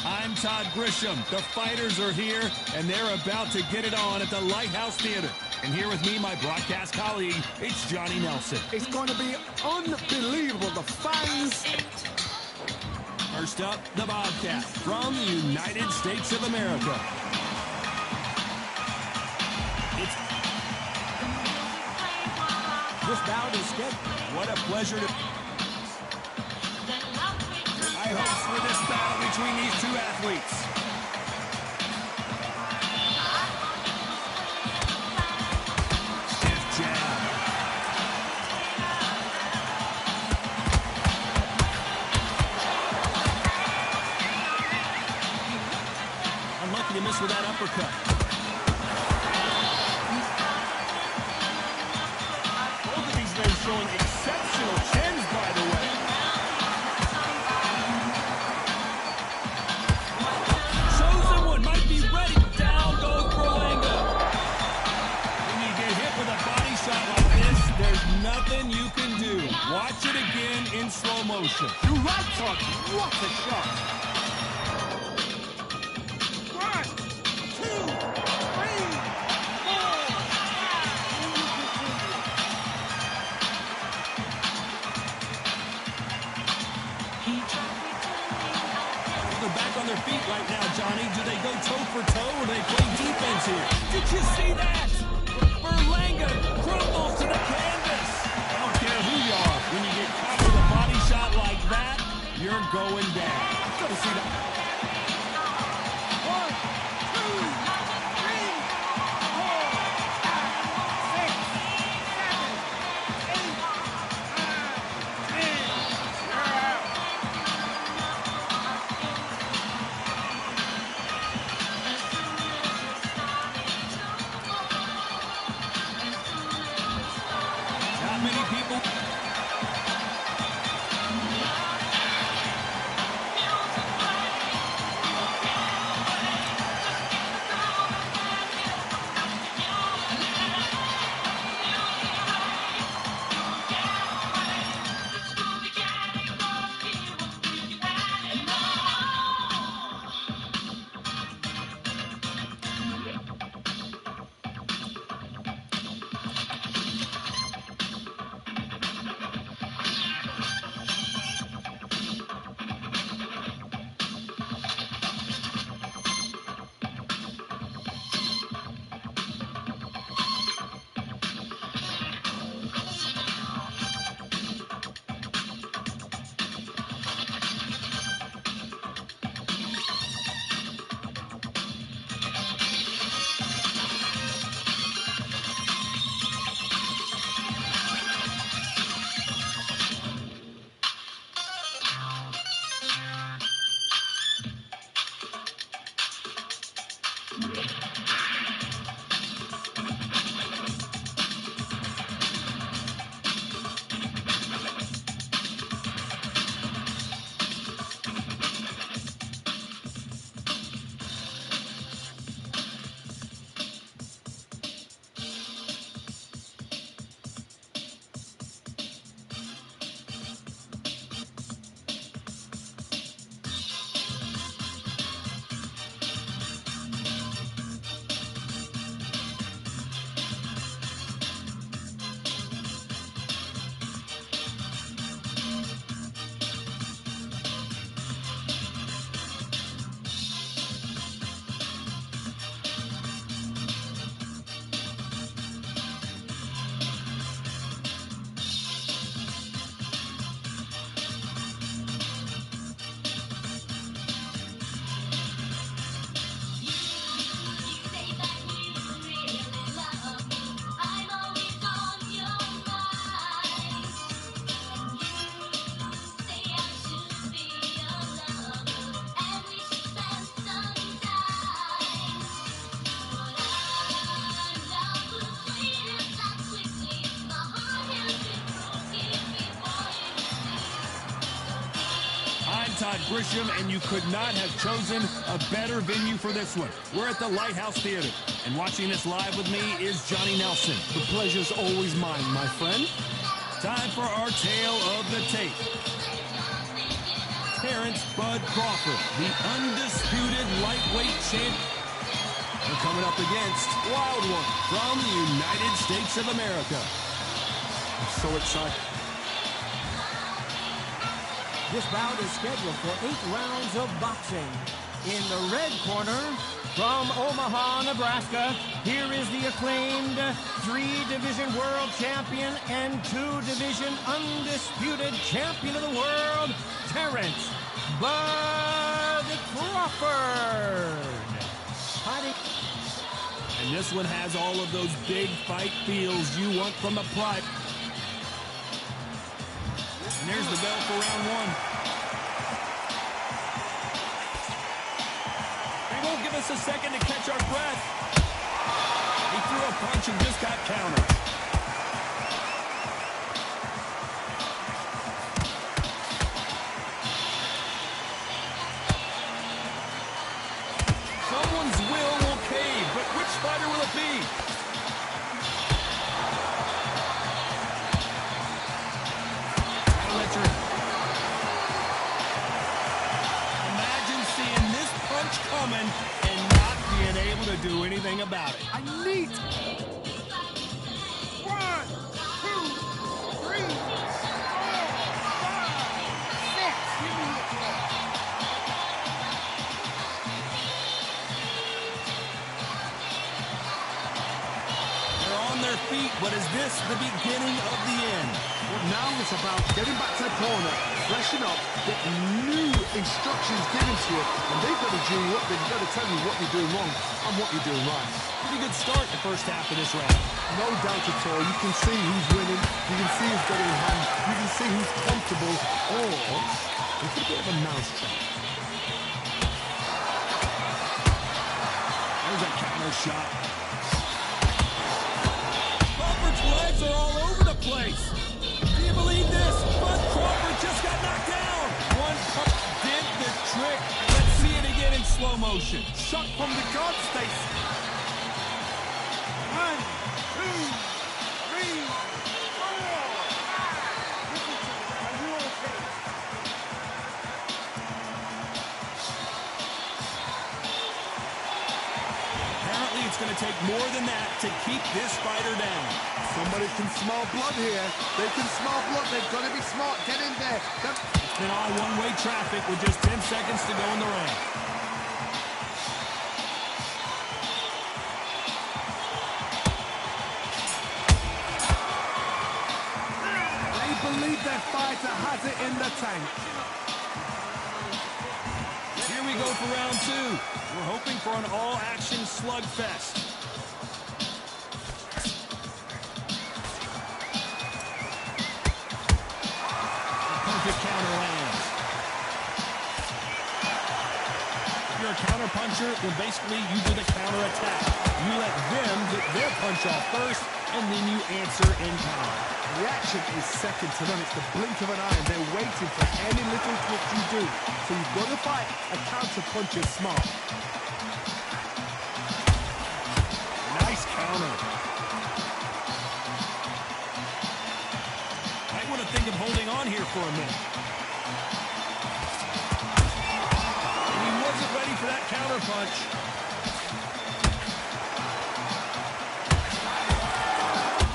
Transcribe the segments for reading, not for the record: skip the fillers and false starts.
I'm Todd Grisham. The fighters are here, and they're about to get it on at the Lighthouse Theater. And here with me, my broadcast colleague, it's Johnny Nelson. It's going to be unbelievable. The fans. First up, the Bobcat from the United States of America. This bout is good. What a pleasure to... High hopes for this battle between these two athletes. Stiff jab. Unlucky to miss with that uppercut. Both of these men showing exceptional chins, by the way. Chosen one might be ready. Down goes Berlanga. When you get hit with a body shot like this, there's nothing you can do. Watch it again in slow motion. You're right, Todd. What a shot. 1, 2, 3, 4. They're back on their feet right now, Johnny. Do they go toe for toe or do they play defense here? Did you see that? Berlanga crumbles to the canvas. I don't care who you are. When you get caught with a body shot like that, you're going down. Gotta see that. 1, 2, 3, 4, 5, 6, 7, 8, 9, 10. You're out. Not many people. Todd Grisham, and you could not have chosen a better venue for this one. We're at the Lighthouse Theater, and watching this live with me is Johnny Nelson. The pleasure's always mine, my friend. Time for our tale of the tape. Terrence Bud Crawford, the undisputed lightweight champ. They're coming up against Wild One from the United States of America. I'm so excited. This bout is scheduled for 8 rounds of boxing. In the red corner, from Omaha, Nebraska, here is the acclaimed 3-division world champion and 2-division undisputed champion of the world, Terrence Bud Crawford. And this one has all of those big fight feels you want from a Flite. And there's the bell for round 1. They won't give us a second to catch our breath. He threw a punch and just got countered. Someone's will cave, but which fighter will it be? Imagine seeing this punch coming and not being able to do anything about it. I need... 1, 2, 3, 4, 5, 6. Give me the ball. They're on their feet, but is this the beginning of the end? Well, now it's about getting back to the corner, freshen up, get new instructions given to you, and they've got to do what they've got to tell you what you're doing wrong and what you're doing right. Pretty good start the first half of this round. No doubt at all. You can see who's winning. You can see who's got it in hand. You can see who's comfortable. Or it's a bit of a mousetrap. There's a counter shot. Crawford's legs are all over the place. Do you believe this? Bud Crawford just got knocked down. One punch did the trick. Let's see it again in slow motion. Shot from the guard, Stacy. 1, 2, 3, 4, 5. Listen to me. Are you okay? Apparently it's going to take more than that to keep this fighter down. Somebody can smell blood here. They can smell blood. They've got to be smart. Get in there. It's been all one-way traffic with just 10 seconds to go in the round. They believe their fighter has it in the tank. Here we go for round 2. We're hoping for an all-action slugfest. Perfect counter lands. If you're a counter puncher, then basically you do the counter attack. You let them get their punch off first, and then you answer in kind. Reaction is second to none. It's the blink of an eye, and they're waiting for any little twitch you do. So you've got to fight a counter puncher smart. Nice counter. Might want to think of holding on here for a minute. He wasn't ready for that counter punch.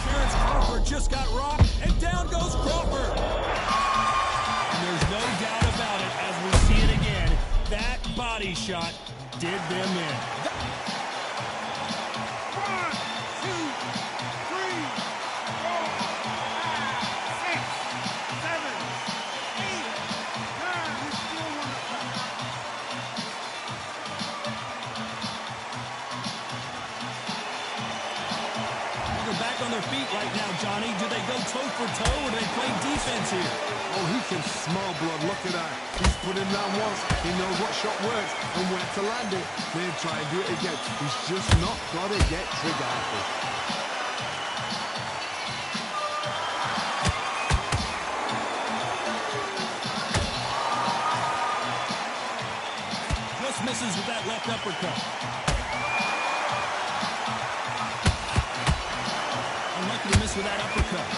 Terrence Crawford just got rocked, and down goes Crawford. And there's no doubt about it, as we see it again, that body shot did them in. 1, 2, 3, 4, 5, 6, 7, 8, 9. We still want to play. They're back on their feet right now, Johnny. Do they go toe for toe, or do they play defense here? Oh, he can smell blood. Look at that. He's put him down once. He knows what shot works and where to land it. Then try and do it again. He's just not got to get trigger happy. misses with that left uppercut. Unlucky to miss with that uppercut.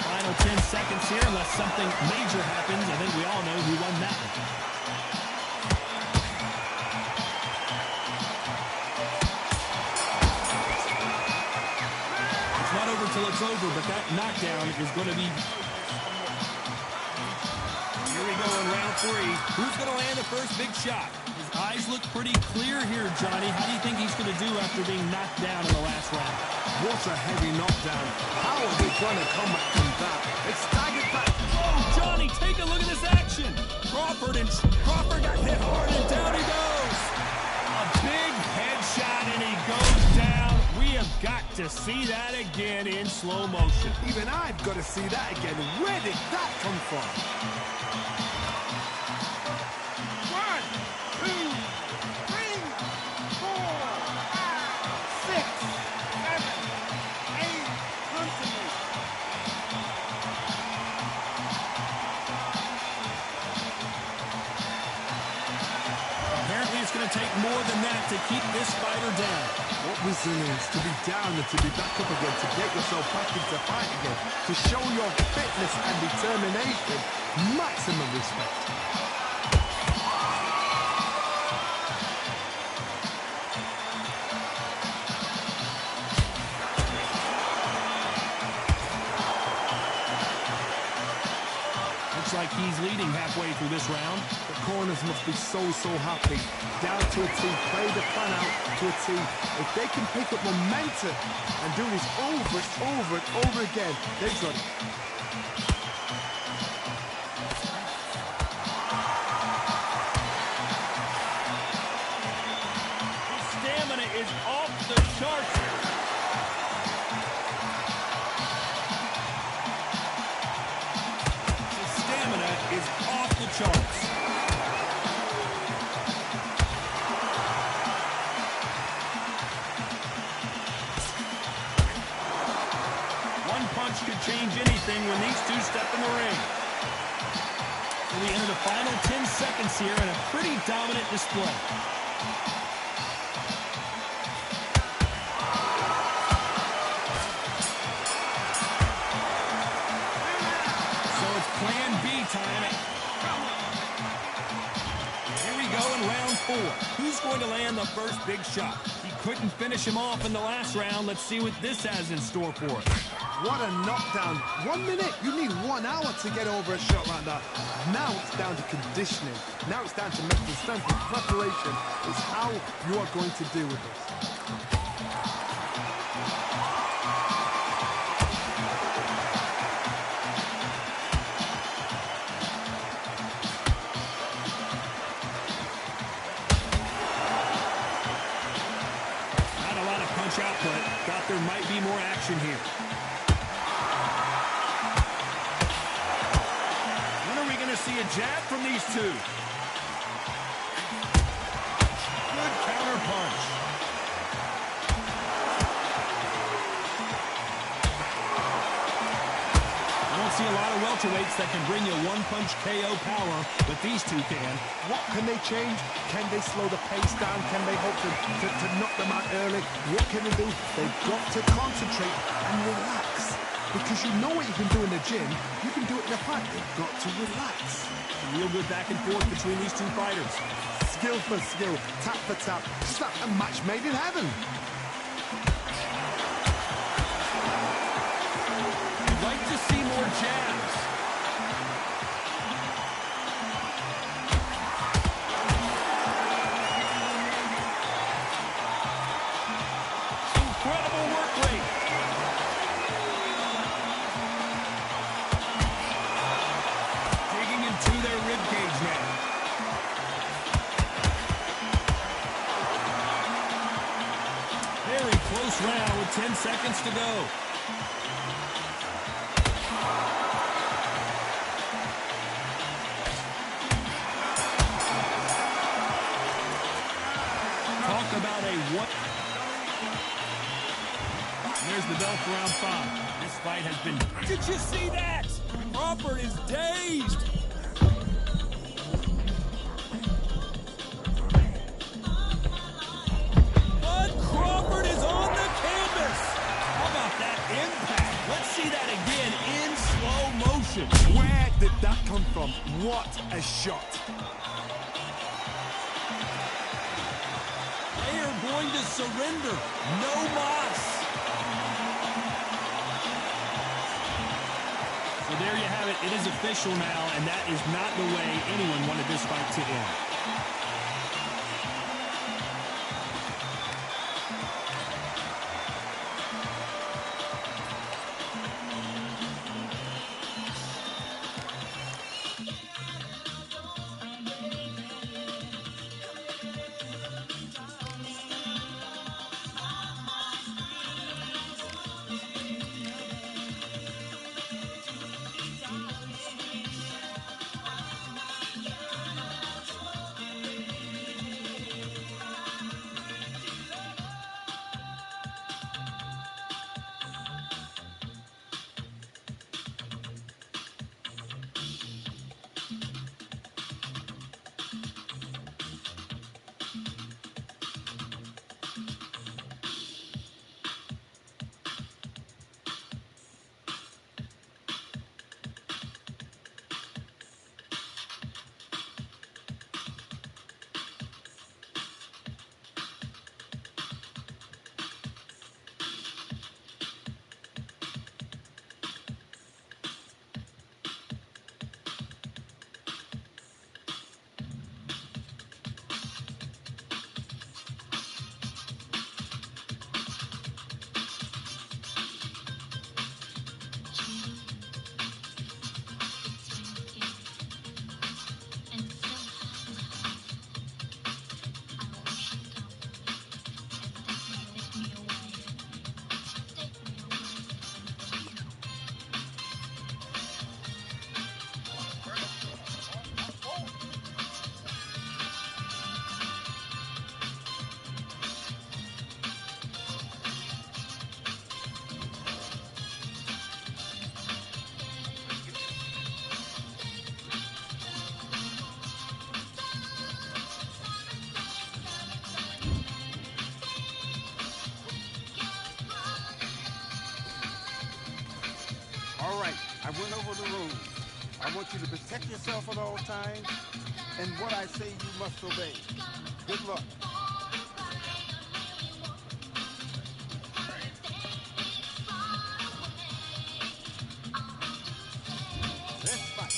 Final 10 seconds here, unless something major happens. I think we all know who won that one. It's not over till it's over, but that knockdown is going to be... Here we go in round 3. Who's going to land the first big shot? His eyes look pretty clear here, Johnny. How do you think he's going to do after being knocked down in the last round? What a heavy knockdown. How are they going to come back from that? It's staggered back. Oh, Johnny, take a look at this action. Crawford got hit hard, and down he goes. A big headshot, and he goes down. We have got to see that again in slow motion. Even I've got to see that again. Where did that come from? 1, 2, 3, 4, 5, 6, 7, 8. Come to me. Apparently, it's going to take more than that to keep this fighter down. What resilience to be down and to be back up again, to get yourself back into fight again, to show your fitness and determination. Maximum respect. Looks like he's leading halfway through this round. The corners must be so happy. Down to a T, play the plan out to a T. If they can pick up momentum and do this over and over again, they've got it. His stamina is off the charts. His stamina is off the charts. Could change anything when these two step in the ring. So we enter the final 10 seconds here in a pretty dominant display. So it's plan B time. Here we go in round 4. Who's going to land the first big shot? He couldn't finish him off in the last round. Let's see what this has in store for us. What a knockdown. 1 minute. You need 1 hour to get over a shot like that. Now it's down to conditioning. Now it's down to mental strength and preparation. It's how you are going to deal with this. Not a lot of punch output. Thought there might be more action here. See a jab from these two. Good counter punch. I don't see a lot of welterweights that can bring you one-punch KO power, but these two can. What can they change? Can they slow the pace down? Can they hope to knock them out early? What can they do? They've got to concentrate and relax. Because you know what you can do in the gym, you can do it in a fight. You've got to relax. A real good back and forth between these two fighters. Skill for skill, tap for tap. Just like a match made in heaven. I'd like to see more jabs. Incredible work rate. To their rib cage now. Very close round with 10 seconds to go. Talk about a what? There's the bell for round 5. This fight has been... Did you see that? Crawford is dazed. from. What a shot. They are going to surrender. No mas. So there you have it. It is official now, and that is not the way anyone wanted this fight to end. All right, I went over the rules. I want you to protect yourself at all times, and what I say you must obey. Good luck. Let's fight.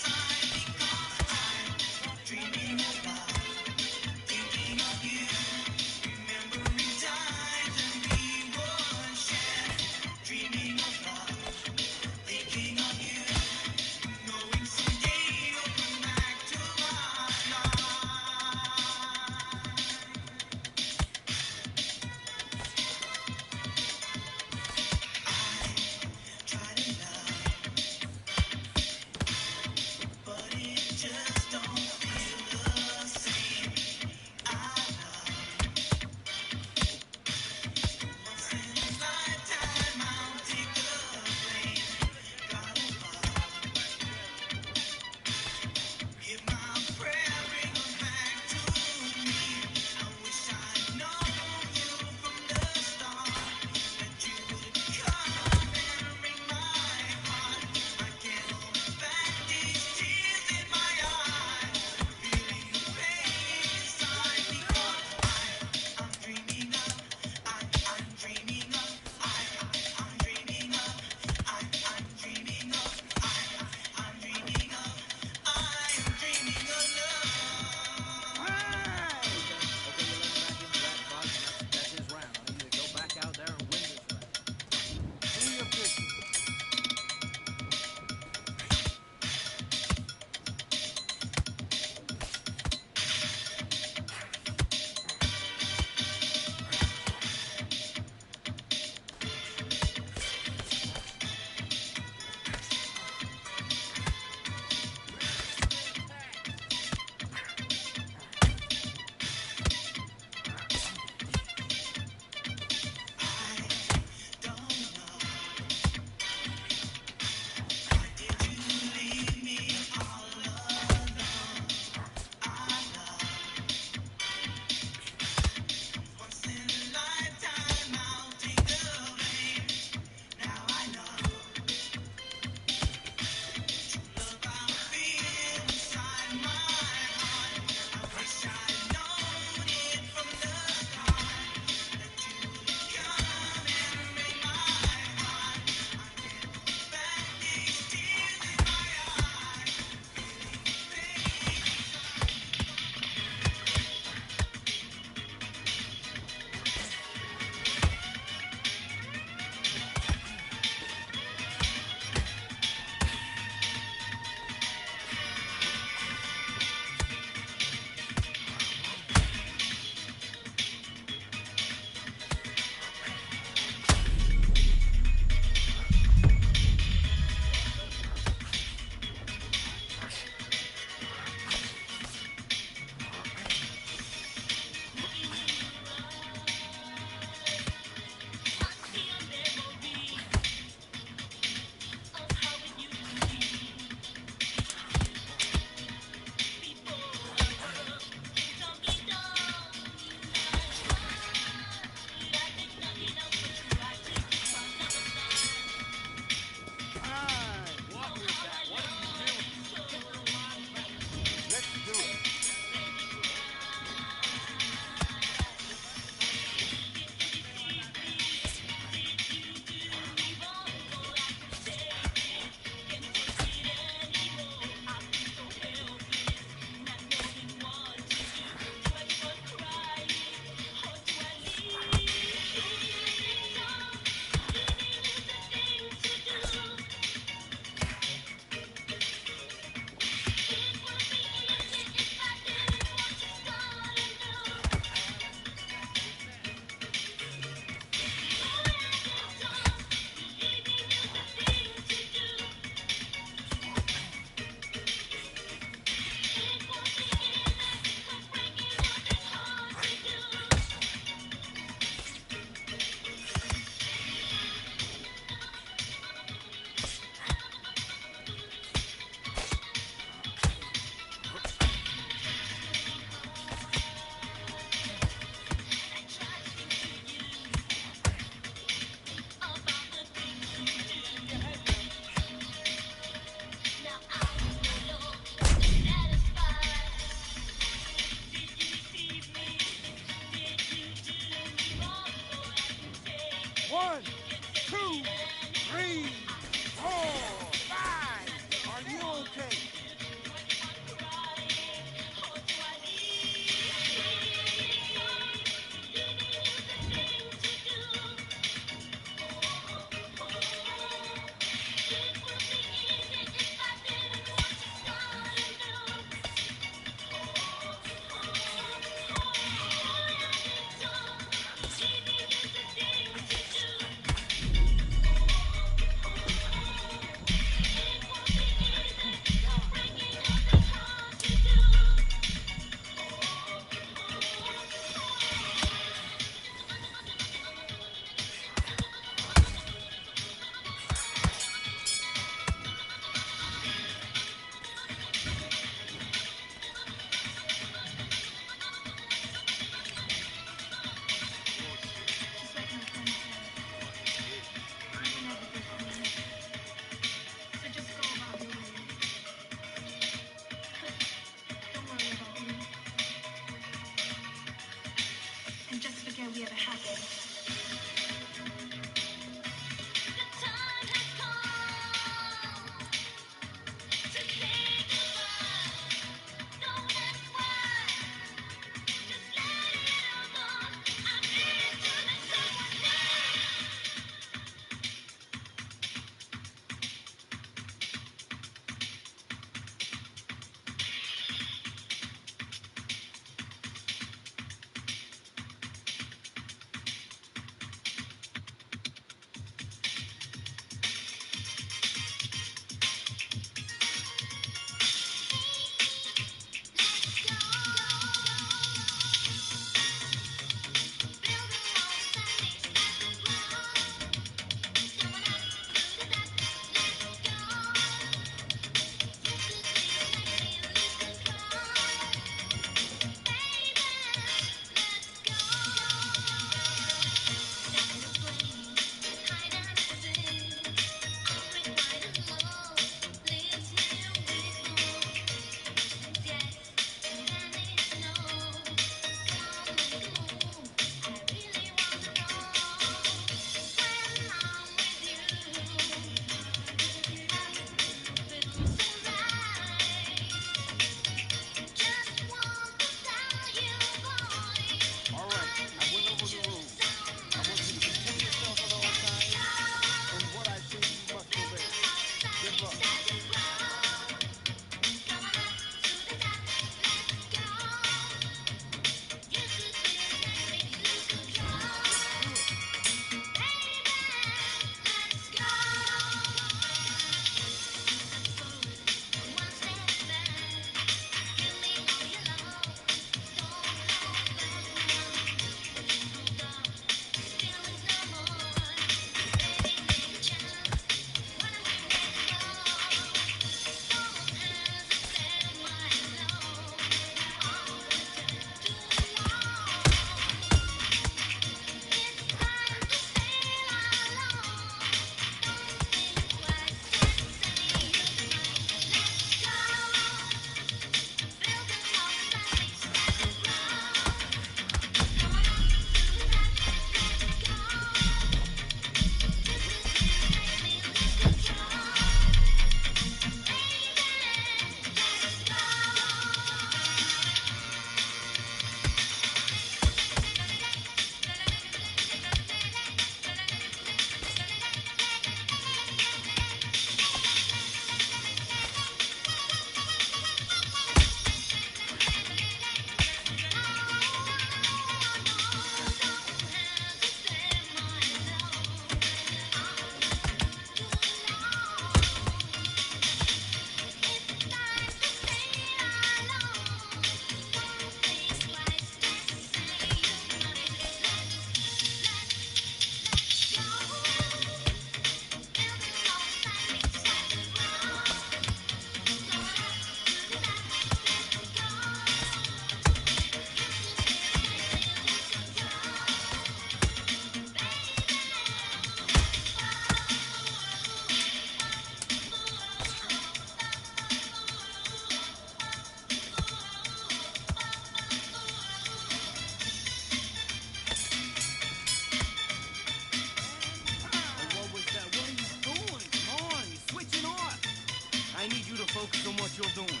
focus on what you're doing.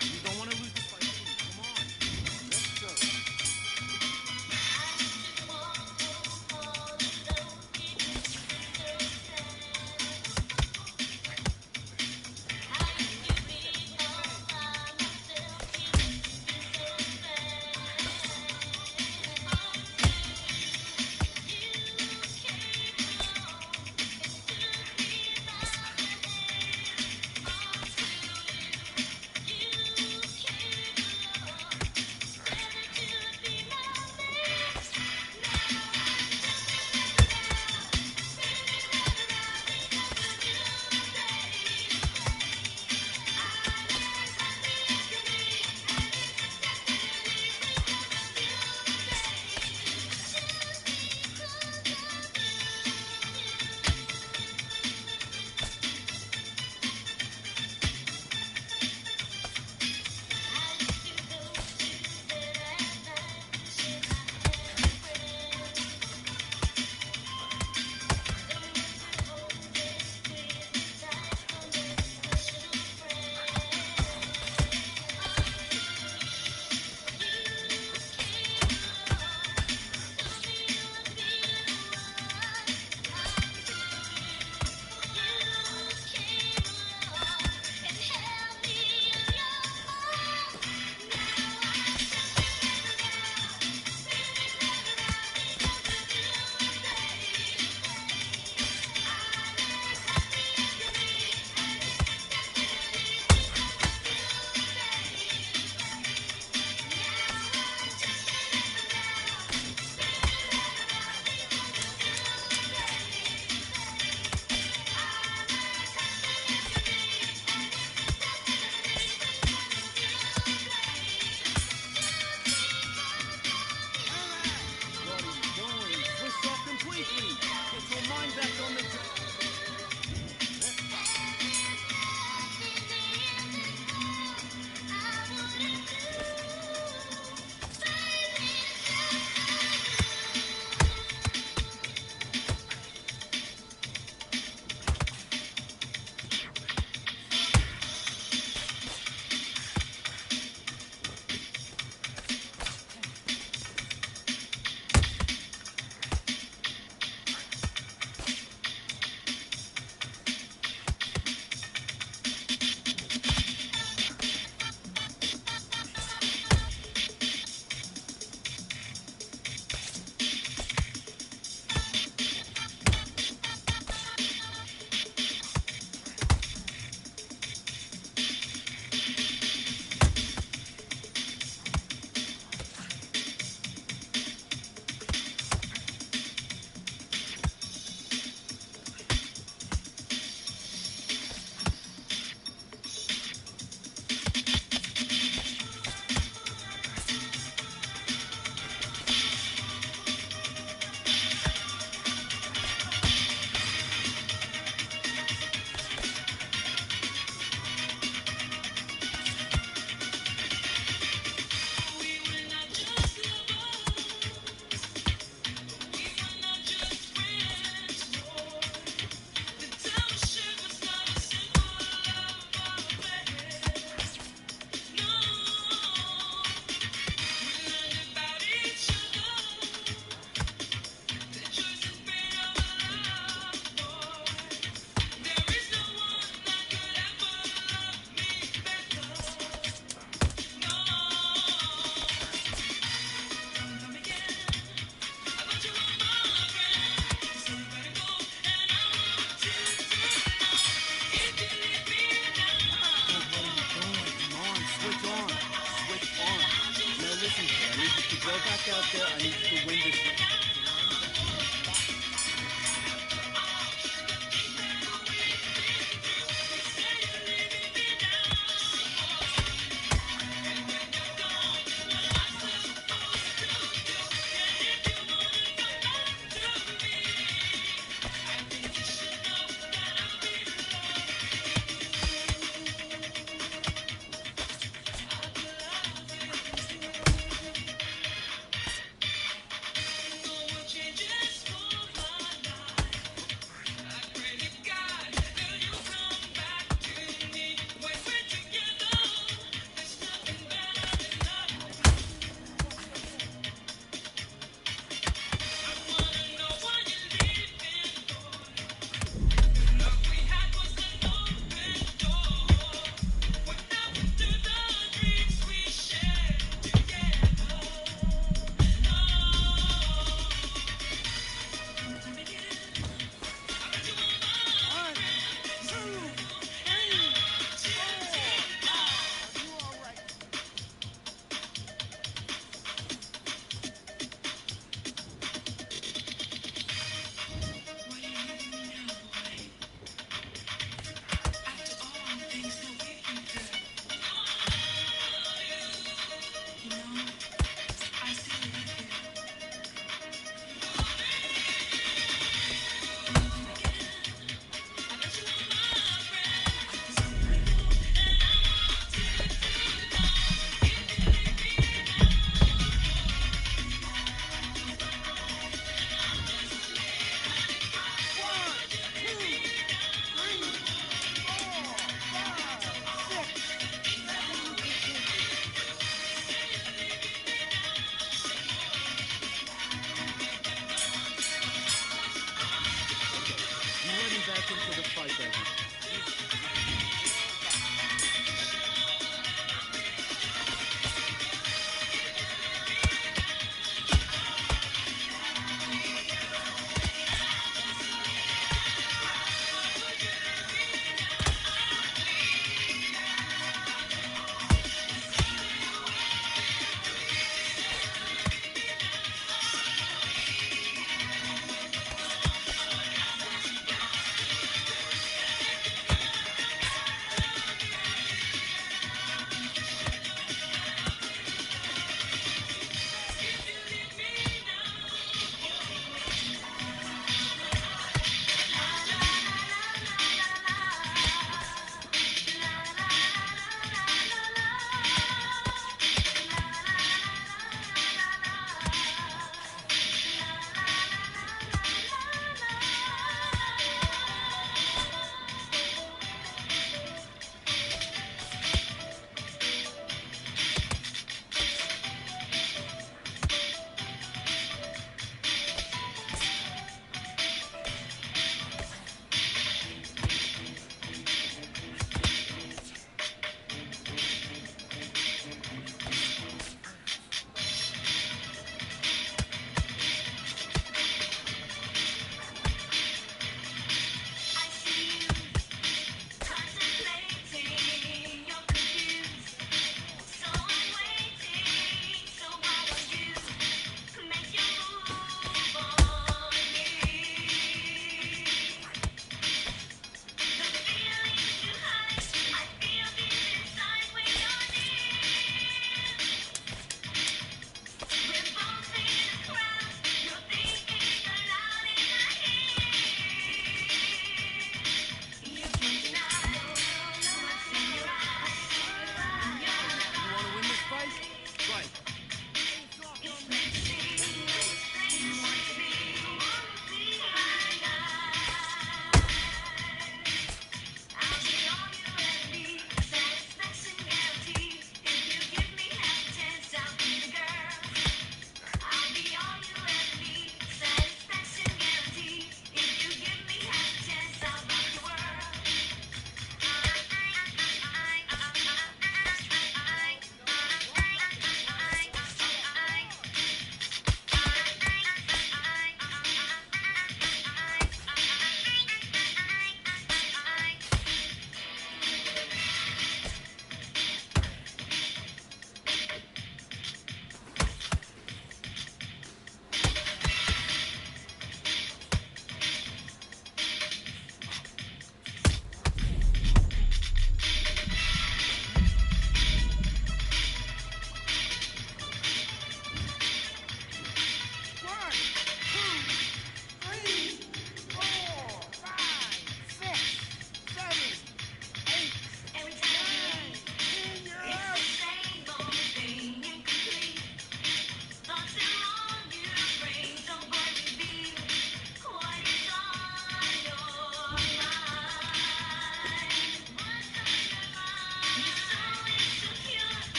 You don't want to lose the fight. Come on. Let's go.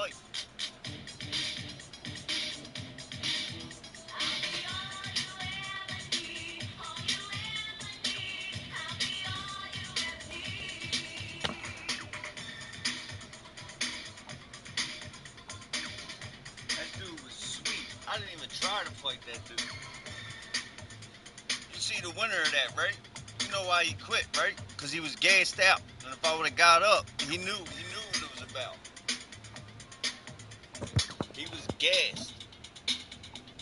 Flite. That dude was sweet. I didn't even try to fight that dude. You see the winner of that, right? You know why he quit, right? Because he was gassed out. And if I would have got up, he knew what it was about. He was gassed.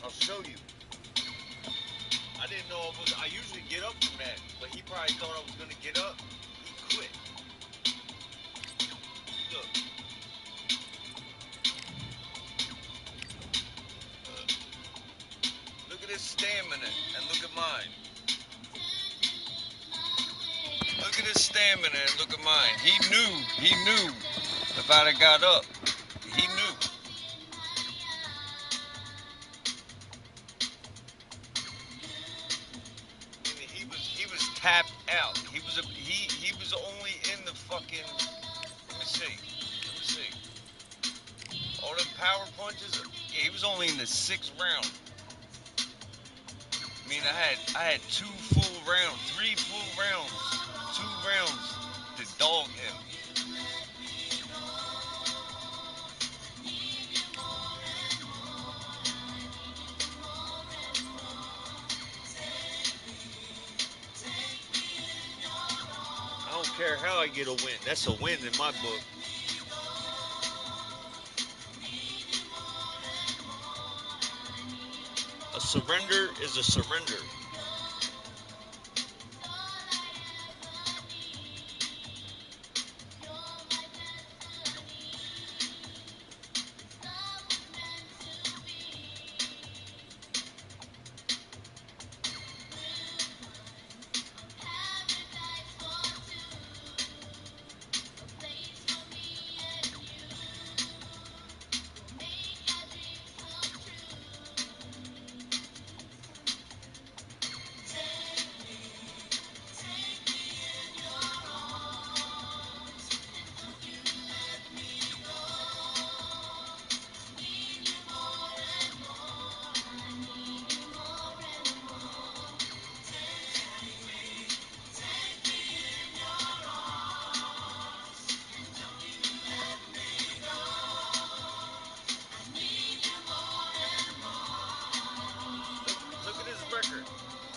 I'll show you. I didn't know I usually get up from that, but he probably thought I was gonna get up. He quit. Look. Look at his stamina and look at mine. Look at his stamina and look at mine. He knew if I'd have got up. He knew. I mean, he was tapped out. He was only in the fucking. Let me see. All them power punches. Yeah, he was only in the 6th round. I mean, I had 2 full rounds, 3 full rounds, 2 rounds to dog him. I don't care how I get a win. That's a win in my book. A surrender is a surrender.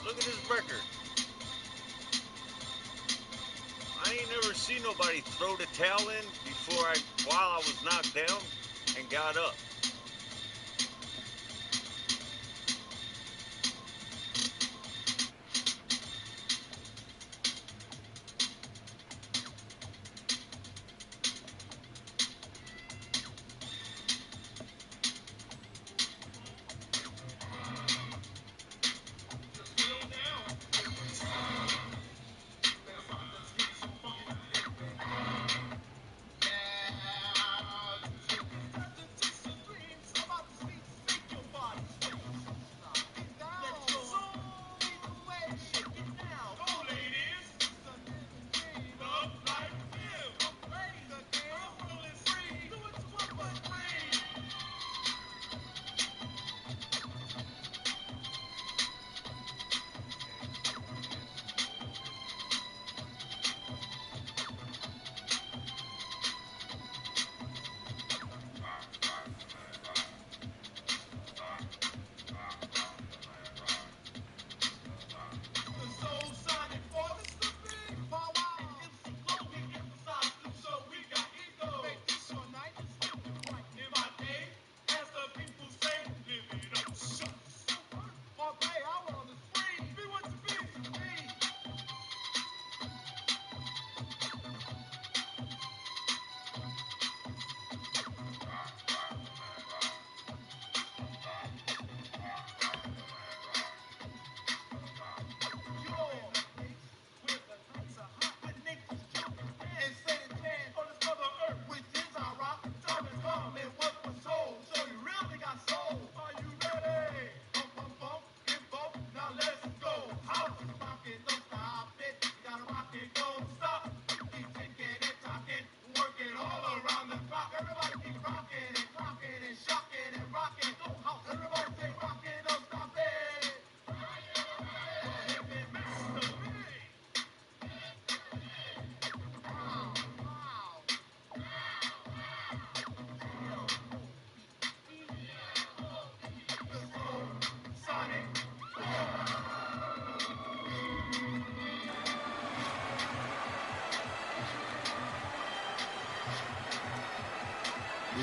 Look at his record. I ain't never seen nobody throw the towel in while I was knocked down and got up.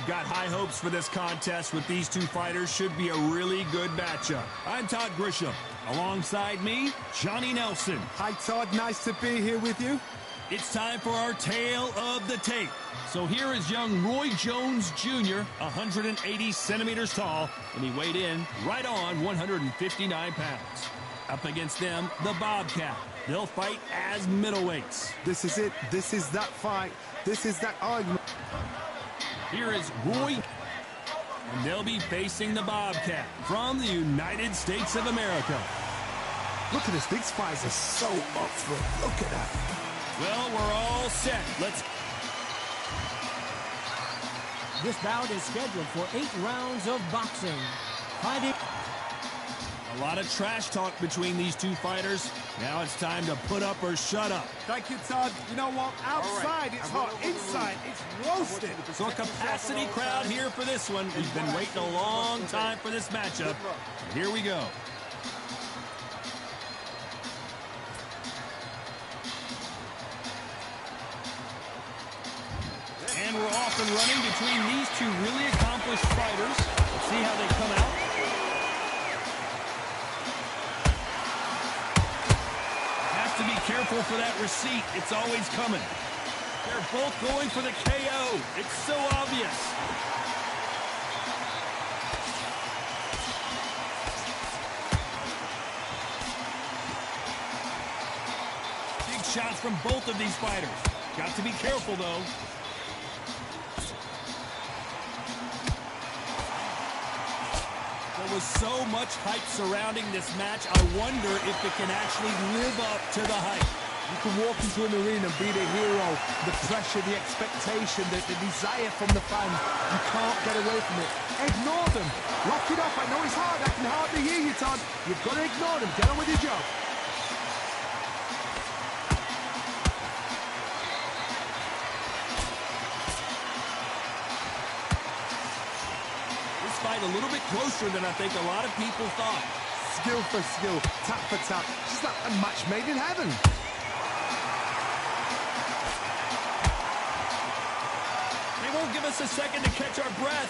We've got high hopes for this contest with these two fighters. Should be a really good matchup. I'm Todd Grisham. Alongside me, Johnny Nelson. Hi, Todd. Nice to be here with you. It's time for our tale of the tape. So here is young Roy Jones Jr., 180 centimeters tall, and he weighed in right on 159 pounds. Up against them, the Bobcat. They'll fight as middleweights. This is it. This is that fight. This is that argument. Here is Roy, and they'll be facing the Bobcat from the United States of America. Look at this. These fights are so up for it. Look at that. Well, we're all set. Let's... This bout is scheduled for 8 rounds of boxing. Fighting. A lot of trash talk between these two fighters. Now it's time to put up or shut up. Thank you, Todd. You know what? Outside, it's hot. Inside, it's roasted. So a capacity crowd here for this one. We've been waiting a long time for this matchup. Here we go. And we're off and running between these two really accomplished fighters. Let's see how they come out. Has to be careful for that receipt. It's always coming. They're both going for the KO. It's so obvious. Big shots from both of these fighters. Got to be careful, though. There was so much hype surrounding this match. I wonder if it can actually live up to the hype. You can walk into an arena and be the hero. The pressure, the expectation, the desire from the fans. You can't get away from it. Ignore them. Lock it off. I know it's hard. I can hardly hear you, Todd. You've got to ignore them. Get on with your job. Fight a little bit closer than I think a lot of people thought. Skill for skill, tap for tap. It's like a match made in heaven. They won't give us a second to catch our breath.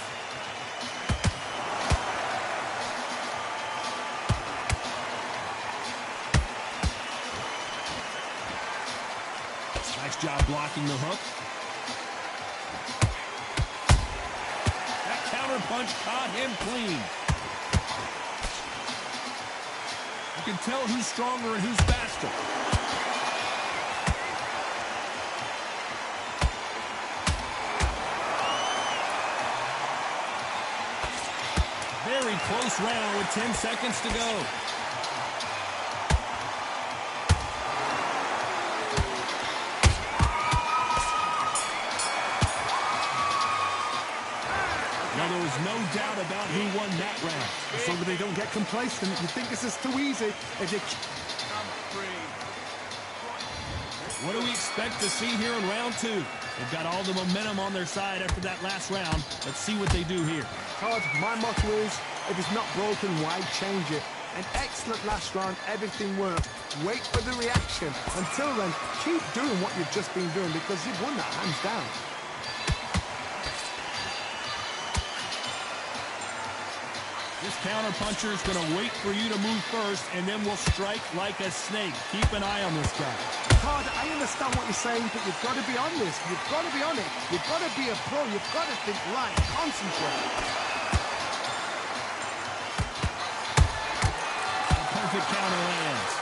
Nice job blocking the hook. Punch caught him clean. You can tell who's stronger and who's faster. Very close round with 10 seconds to go. There was no doubt about who won that round. So that they don't get complacent. You think this is too easy. If you... What do we expect to see here in round 2? They've got all the momentum on their side after that last round. Let's see what they do here. Todd, my motto is, if it's not broken, why change it? An excellent last round. Everything worked. Wait for the reaction. Until then, keep doing what you've just been doing because you've won that hands down. This counter-puncher is going to wait for you to move first, and then will strike like a snake. Keep an eye on this guy. Todd, I understand what you're saying, but you've got to be on this. You've got to be on it. You've got to be a pro. You've got to think right. Concentrate. A perfect counter lands.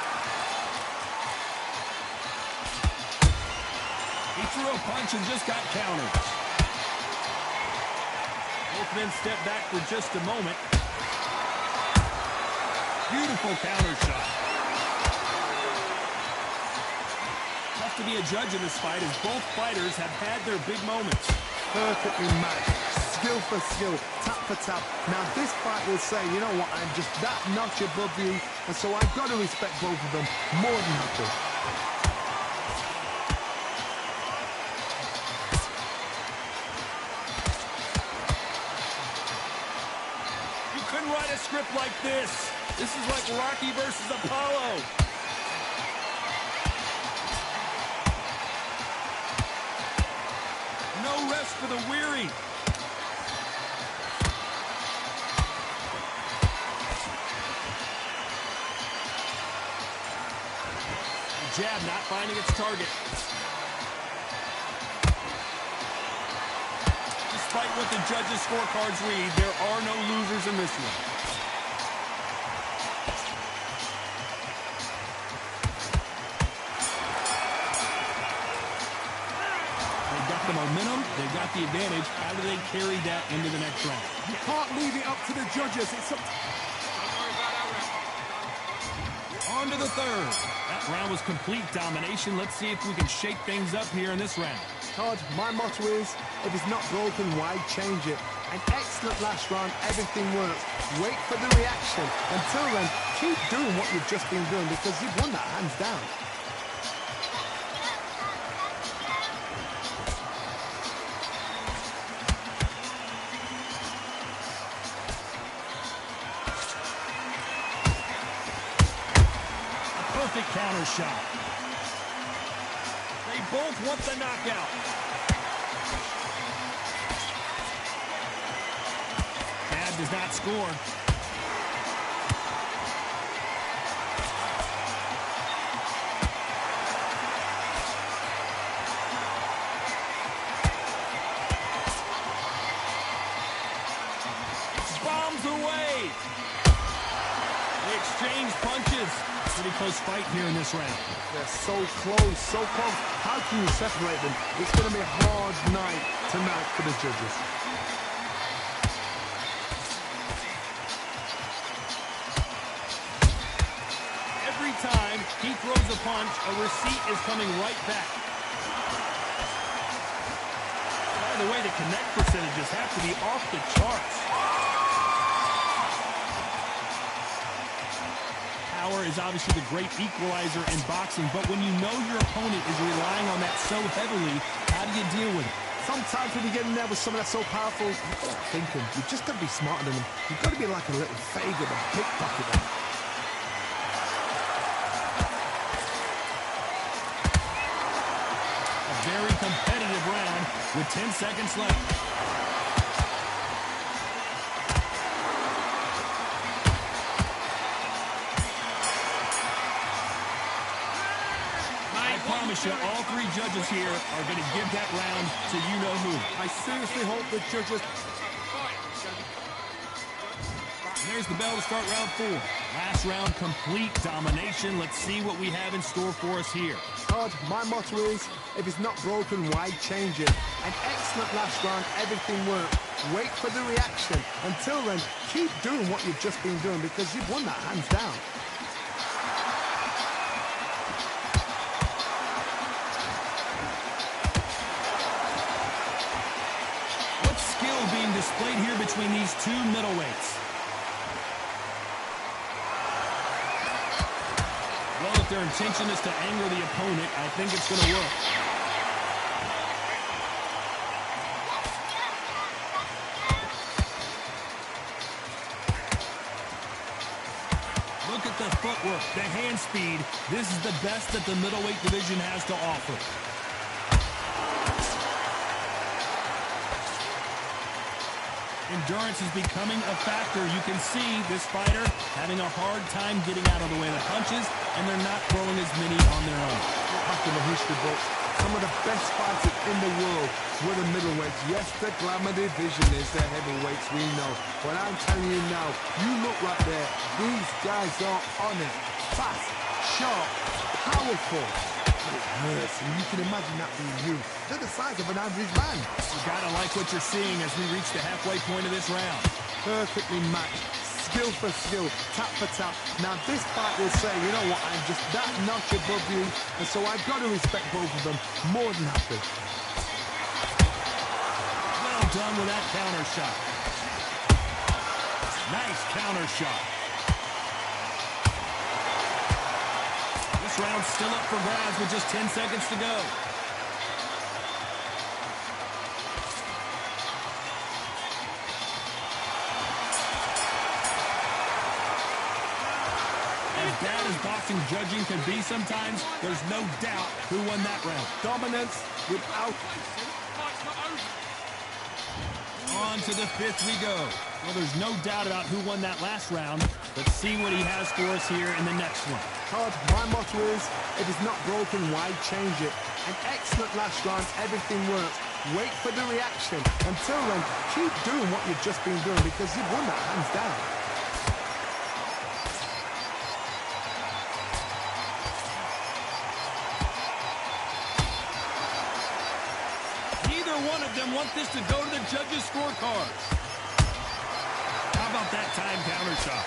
He threw a punch and just got countered. Both men step back for just a moment. Beautiful counter shot. Tough to be a judge in this fight as both fighters have had their big moments. Perfectly matched. Skill for skill. Tap for tap. Now this fight will say, you know what, I'm just that notch above you. And so I've got to respect both of them more than happy. You couldn't write a script like this. This is like Rocky versus Apollo. No rest for the weary. jab not finding its target. Despite what the judges' scorecards read, there are no losers in this one. They've got the momentum, they've got the advantage. How do they carry that into the next round? You can't leave it up to the judges. It's up. On to the third. That round was complete domination. Let's see if we can shake things up here in this round. Todd, my motto is, if it's not broken, why change it? An excellent last round, everything works. Wait for the reaction. Until then, keep doing what you've just been doing because you've won that hands down. Perfect counter shot. They both want the knockout. Chad does not score. Bombs away. They exchange punches. Pretty close fight here in this round. They're so close, so close. How can you separate them? It's going to be a hard night tonight for the judges. Every time he throws a punch, a receipt is coming right back. By the way, the connect percentages have to be off the charts. Power is obviously the great equalizer in boxing, but when you know your opponent is relying on that so heavily, how do you deal with it? Sometimes when you get in there with someone that's so powerful, you've got to think them. You've just got to be smarter than them. You've got to be like a little faggot and pickpocket them. A very competitive round with 10 seconds left. I promise you, all three judges here are going to give that round to you-know-who. I seriously hope the judges... There's the bell to start round 4. Last round, complete domination. Let's see what we have in store for us here. Todd, my motto is, if it's not broken, why change it? An excellent last round, everything worked. Wait for the reaction. Until then, keep doing what you've just been doing because you've won that hands down. Displayed here between these two middleweights. Well, if their intention is to anger the opponent, I think it's going to work. Look at the footwork, the hand speed. This is the best that the middleweight division has to offer. Endurance is becoming a factor. You can see this fighter having a hard time getting out of the way of the punches, and they're not throwing as many on their own. Back in the history books, some of the best fighters in the world were the middleweights. Yes, the glamour division is the heavyweights, we know. But I'm telling you now, you look right there, these guys are on it. Fast, sharp, powerful. But it hurts, and you can imagine that being you. They're the size of an average man. You gotta like what you're seeing as we reach the halfway point of this round. Perfectly matched, skill for skill, tap for tap. Now this fight will say, you know what, I'm just that notch above you, and so I've got to respect both of them more than happy. Well done with that counter shot. Nice counter shot. This round's still up for grabs with just 10 seconds to go. As bad as boxing judging can be sometimes, there's no doubt who won that round. Dominance without... On to the 5th we go. Well, there's no doubt about who won that last round. Let's see what he has for us here in the next one. Todd, my motto is, if it's not broken, why change it? An excellent last round, everything works. Wait for the reaction. Until then, keep doing what you've just been doing because you've won that hands down. Neither one of them want this to go to the judges' scorecards. How about that time counter shot?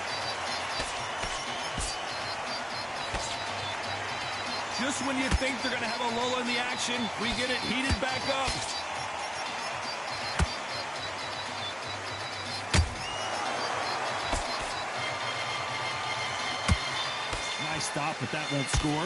Just when you think they're going to have a lull in the action, we get it heated back up. Nice stop, but that won't score.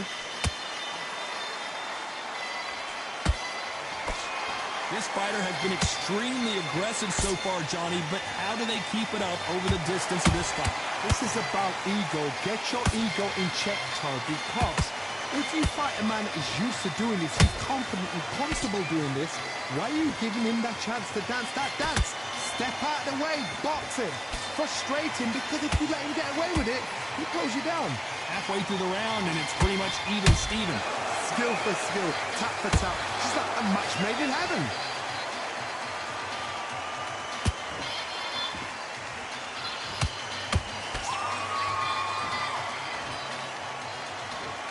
This fighter has been extremely aggressive so far, Johnny, but how do they keep it up over the distance of this fight? This is about ego. Get your ego in check, Todd, because if you fight a man that is used to doing this, he's confident and comfortable doing this, why are you giving him that chance to dance that dance? Step out of the way, box him. Frustrate him, because if you let him get away with it, he close you down. Halfway through the round, and it's pretty much even Steven. Skill for skill, tap for tap. Just like a match made in heaven.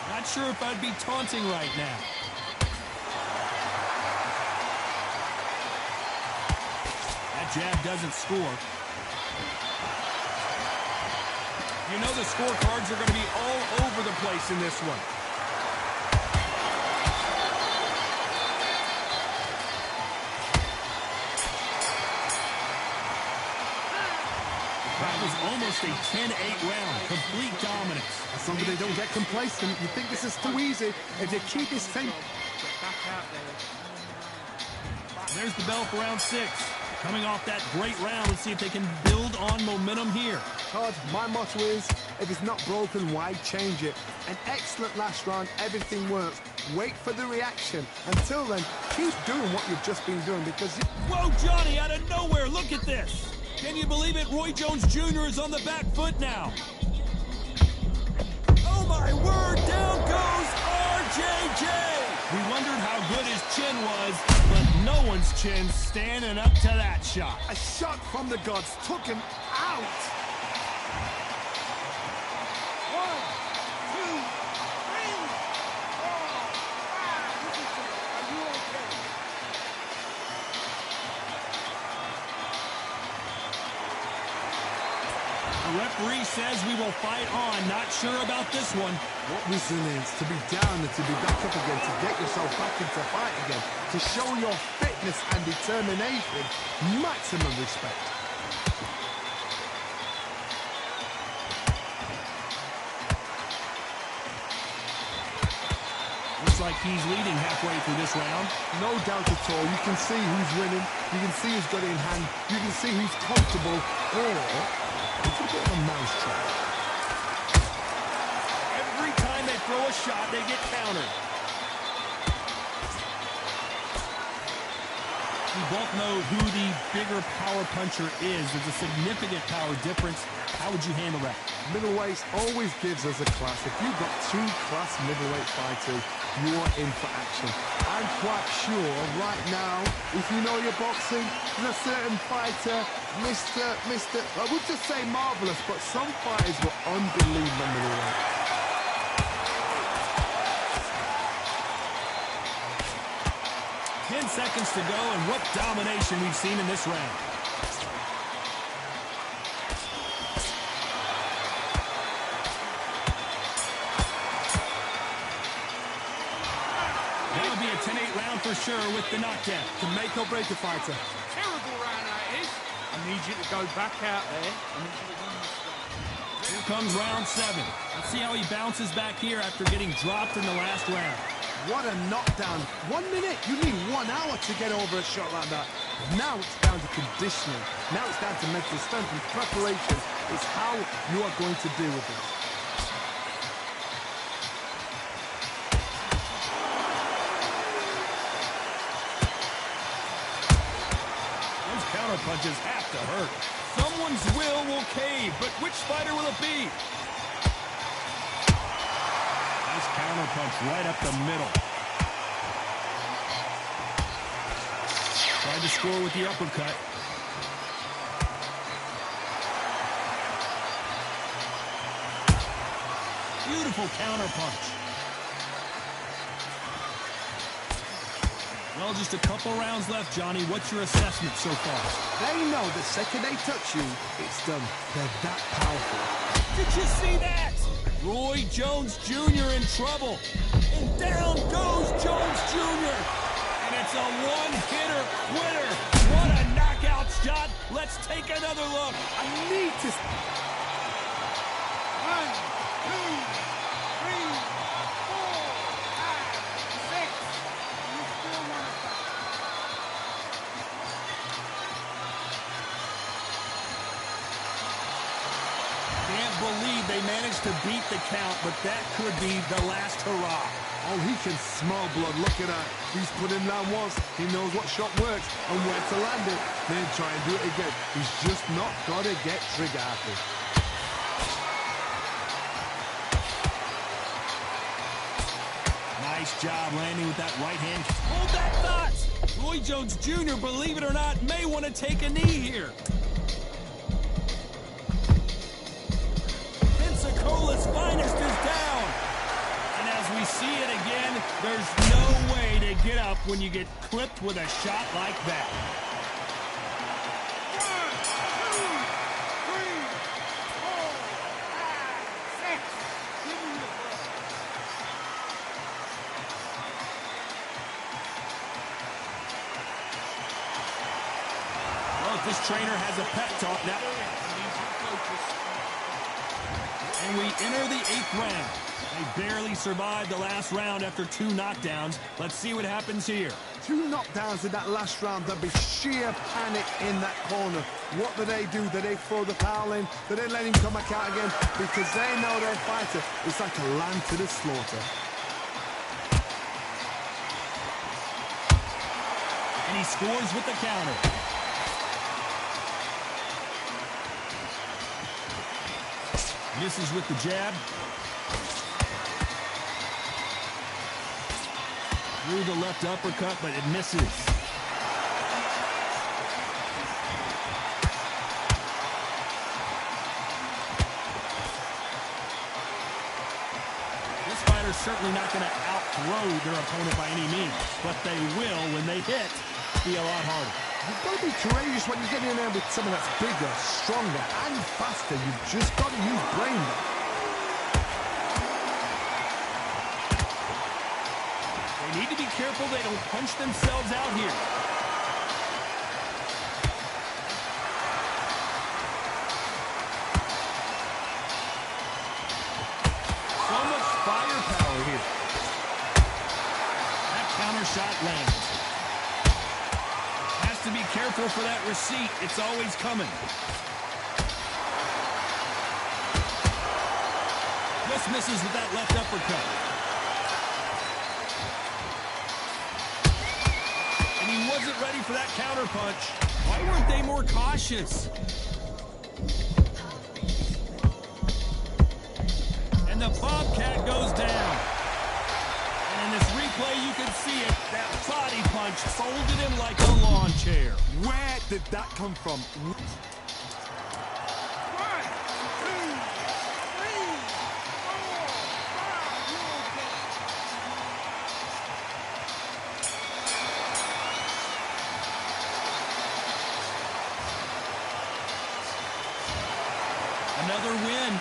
Not sure if I'd be taunting right now. That jab doesn't score. You know the scorecards are going to be all over the place in this one. That was almost a 10-8 round. Complete dominance. As long as they don't get complacent, you think this is too easy. If they keep this thing... There's the bell for round 6. Coming off that great round, let's see if they can build on momentum here. Todd, my motto is, if it's not broken, why change it? An excellent last round, everything works. Wait for the reaction. Until then, keep doing what you've just been doing because... Whoa, Johnny, out of nowhere, look at this. Can you believe it? Roy Jones Jr. is on the back foot now. Oh, my word, down goes RJJ. We wondered how good his chin was, but no one's chin standing up to that shot. A shot from the gods took him out. 1, 2, 3, 4, 5. Are you okay? The referee says we will fight on. Not sure about this one. What resilience to be down and to be back up again, to get yourself back into fight again, to show your fitness and determination. Maximum respect. Looks like he's leading halfway through this round. No doubt at all. You can see who's winning. You can see who's got it in hand. You can see who's comfortable. Or it's a bit of a mousetrap. Every time they throw a shot, they get countered. We both know who the bigger power puncher is. There's a significant power difference. How would you handle that? Middleweight always gives us a class. If you've got 2 class middleweight fighters, you are in for action. I'm quite sure right now, if you know your boxing, there's a certain fighter, I would just say marvelous, but some fighters were unbelievable middleweight. 10 seconds to go, and what domination we've seen in this round. That'll be a 10-8 round for sure with the knockdown. To make or break a fighter. Terrible round that is. I need you to go back out there. Here comes round 7. Let's see how he bounces back here after getting dropped in the last round. What a knockdown. 1 minute. You need 1 hour to get over a shot like that. Now it's down to conditioning. Now it's down to mental strength and preparation. It's how you are going to deal with this. Those counter punches have to hurt. Someone's will cave, but which fighter will it be? Nice counter punch right up the middle. Tried to score with the uppercut. Beautiful counter punch. Well, just a couple rounds left, Johnny. What's your assessment so far? They know the second they touch you, it's done. They're that powerful. Did you see that? Roy Jones Jr. in trouble. And down goes Jones Jr. And it's a one-hitter winner. What a knockout shot. Let's take another look. I need to... 1, 2, 3, 4, 5, 6. You still want to stop. Can't believe they managed to beat the count, but that could be the last hurrah. Oh, he can smell blood. Look at that. He's put him down once. He knows what shot works and where to land it. Then try and do it again. He's just not got to get trigger happy. Nice job landing with that right hand. Hold that thought! Roy Jones Jr., believe it or not, may want to take a knee here. Pensacola's finest is down. And as we see it again, there's no way to get up when you get clipped with a shot like that. 1, 2, 3, 4, 5, 6. Give him your blood. Well, this trainer has a pep talk now. And we enter the 8th round. They barely survived the last round after 2 knockdowns. Let's see what happens here. 2 knockdowns in that last round. There'll be sheer panic in that corner. What do? Do they throw the towel in? Do they let him come back out again? Because they know their fighter is like a lamb to the slaughter. And he scores with the counter. Misses with the jab. Through the left uppercut, but it misses. This fighter's certainly not going to outthrow their opponent by any means, but they will, when they hit, be a lot harder. You've got to be courageous when you get in there with someone that's bigger, stronger, and faster. You've just got to use brain. They need to be careful they don't punch themselves out here. So much firepower here. That counter shot lands. Has to be careful for that receipt. It's always coming. Just misses with that left uppercut. And he wasn't ready for that counter punch. Why weren't they more cautious? And the Bobcat goes down. And in this replay, you can see it. That body punch folded him like a lawn chair. Where did that come from? 1, 2, 3, 4, 5. You okay? Another win.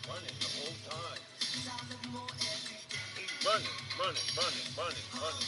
Running the whole time. He's running.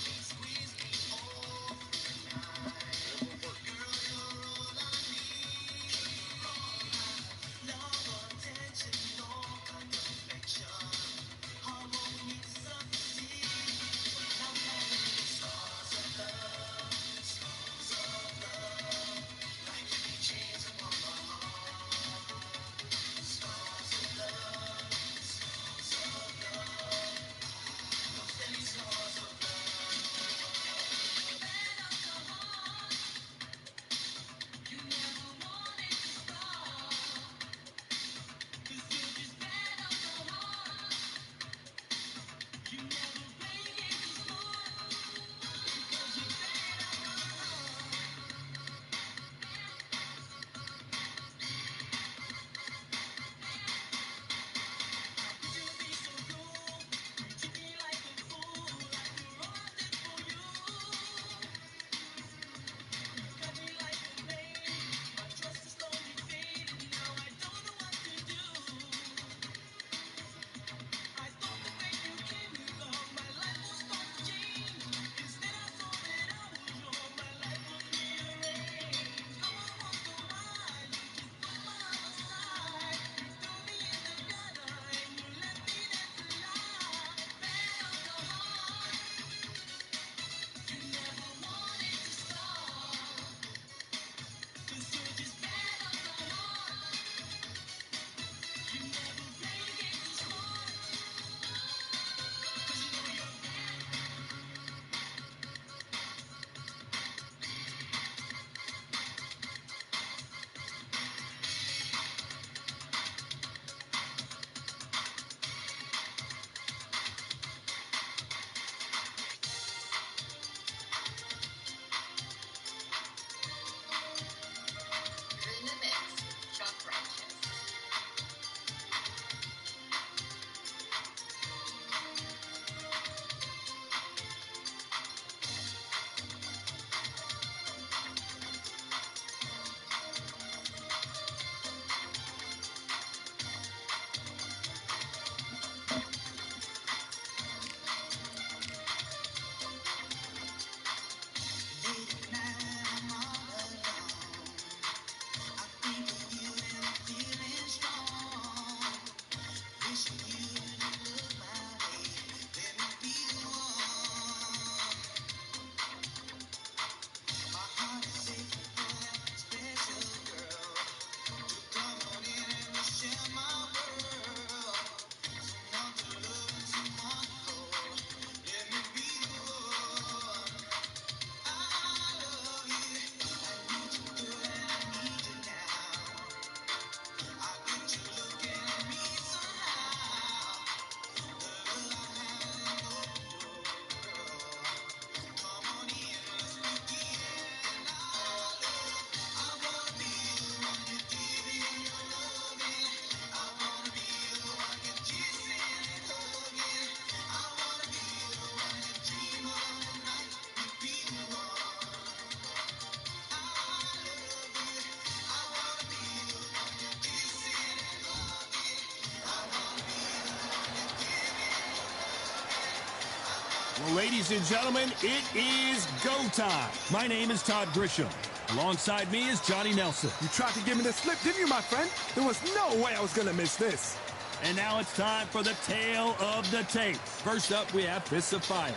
Well, ladies and gentlemen, it is go time. My name is Todd Grisham. Alongside me is Johnny Nelson. You tried to give me the slip, didn't you, my friend? There was no way I was going to miss this. And now it's time for the tale of the tape. First up, we have Fists of Fire.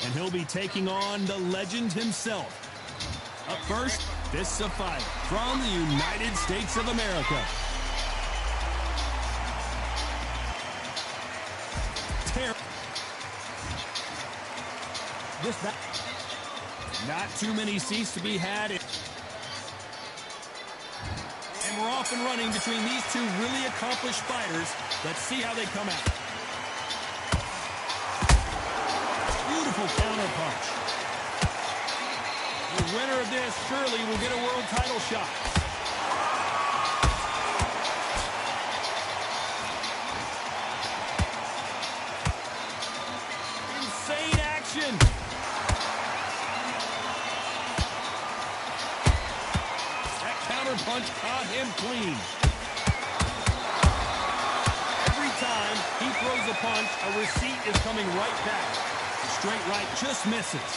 And he'll be taking on the legend himself. Up first, Fists of Fire from the United States of America. Not too many seats to be had. And we're off and running between these two really accomplished fighters. Let's see how they come out. Beautiful counter punch. The winner of this surely will get a world title shot. Insane action. Punch caught him clean. Every time he throws a punch, a receipt is coming right back. The straight right just misses.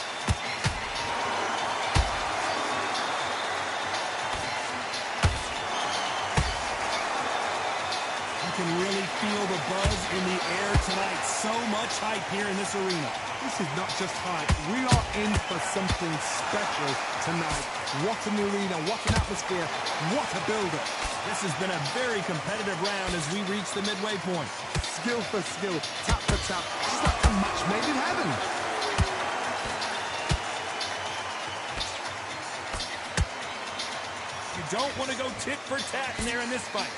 You can really feel the buzz in the air tonight. So much hype here in this arena. This is not just hype. We are in for something special tonight. What an arena, what an atmosphere, what a build-up. This has been a very competitive round as we reach the midway point. Skill for skill, tap for tap, just like a match made in heaven. You don't want to go tit for tat in there in this fight.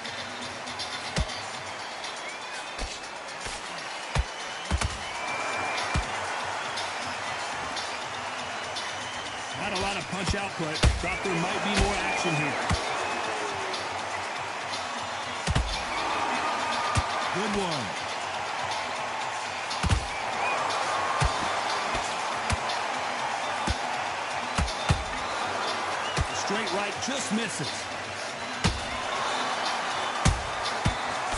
Not a lot of punch output. Thought there might be more action here. Good one. The straight right just misses.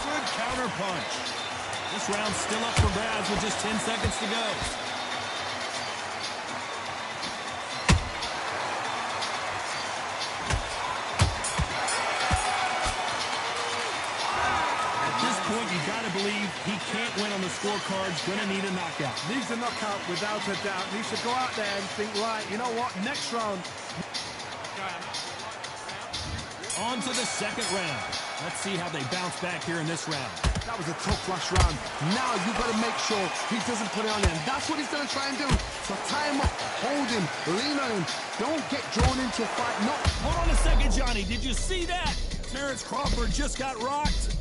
Good counter punch. This round's still up for grabs with just 10 seconds to go. You gotta believe he can't win on the scorecards. Gonna need a knockout. Needs a knockout without a doubt. Needs to go out there and think, right, you know what, next round. On to the second round. Let's see how they bounce back here in this round. That was a tough last round. Now you've got to make sure he doesn't put it on him. That's what he's going to try and do. So tie him up, hold him, lean on him. Don't get drawn into a fight. No. Hold on a second, Johnny. Did you see that? Terrence Crawford just got rocked.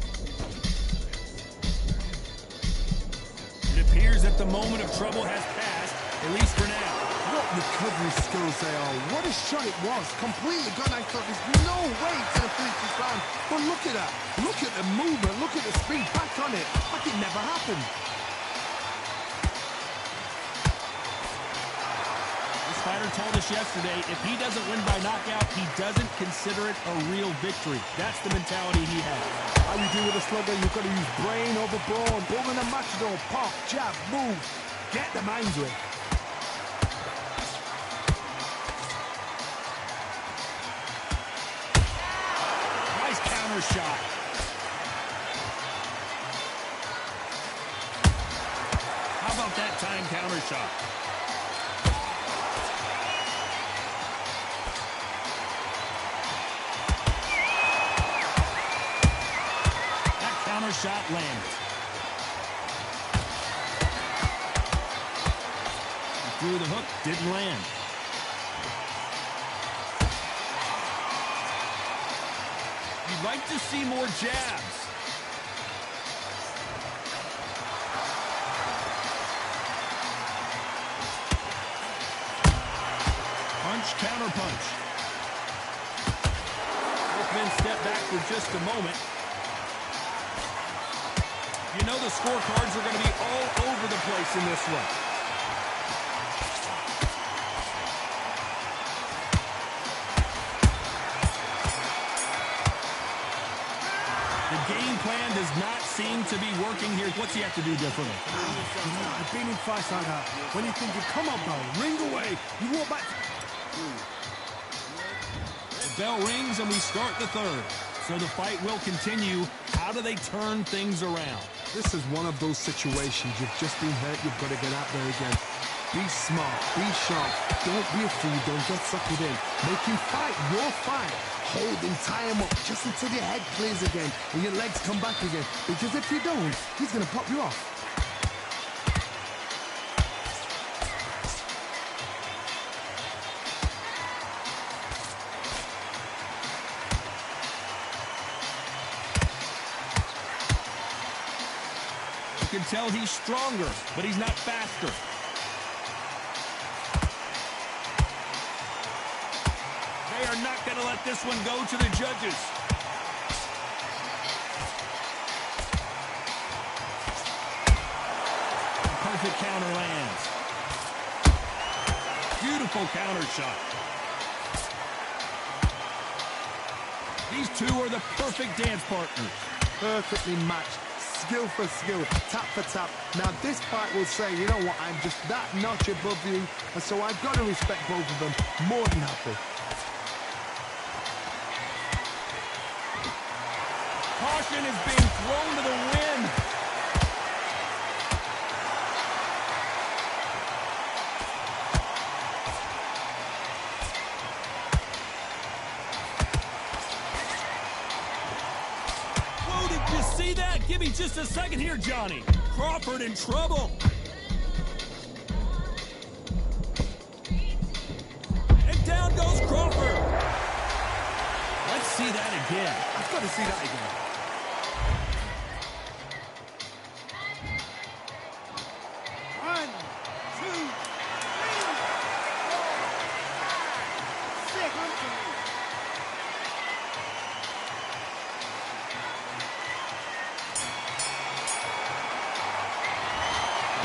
It appears that the moment of trouble has passed, at least for now. What recovery skills they are. What a shot it was. Completely gone. I thought there's no way he's going to finish this round. But look at that. Look at the movement. Look at the speed. Back on it. Like it never happened. This fighter told us yesterday, if he doesn't win by knockout, he doesn't consider it a real victory. That's the mentality he has. How you do with a slugger, you've got to use brain over brawn. Bull in a matador. Pop, jab, move. Get the mind with. Nice counter shot. How about that time counter shot? Shot landed. He threw the hook, didn't land. You'd like to see more jabs. Punch, counter punch. Both men step back for just a moment. You know the scorecards are going to be all over the place in this one. The game plan does does not seem to be working here. What's he have to do differently? I've been in fights like that. When you think, come on, bro, ring away. You walk back. The bell rings and we start the third. So the fight will continue. How do they turn things around? This is one of those situations. You've just been hurt. You've got to get out there again. Be smart. Be sharp. Don't be a fool. Don't get suckered in. Make him fight your fight. Hold him, tie him up, just until your head clears again and your legs come back again. Because if you don't, he's going to pop you off. You can tell he's stronger, but he's not faster. They are not going to let this one go to the judges. Perfect counter lands. Beautiful counter shot. These two are the perfect dance partners. Perfectly matched. Skill for skill, tap for tap. Now this fight will say, you know what, I'm just that notch above you, and so I've got to respect both of them. More than happy. Caution is being thrown to the wind. Whoa, did you see that? Give me just a second here, Johnny. Crawford in trouble. And down goes Crawford. Let's see that again. I've got to see that again. One, two, three, four, 6.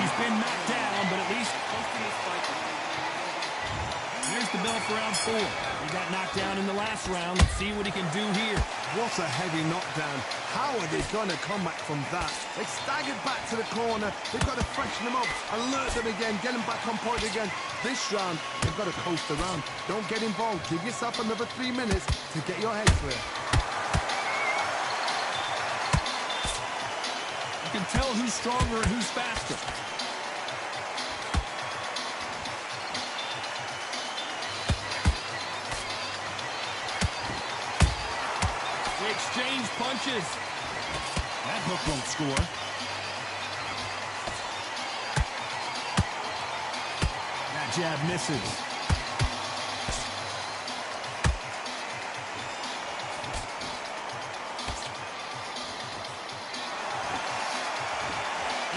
He's been knocked down, but at least here's the bell for round 4. He got knocked down in the last round. Let's see what he can do here. What a heavy knockdown. How are they going to come back from that? They staggered back to the corner. They've got to freshen them up, alert them again, get them back on point again. This round, they've got to coast around. Don't get involved. Give yourself another 3 minutes to get your head clear. You can tell who's stronger and who's faster. They exchange punches. That hook won't score. That jab misses.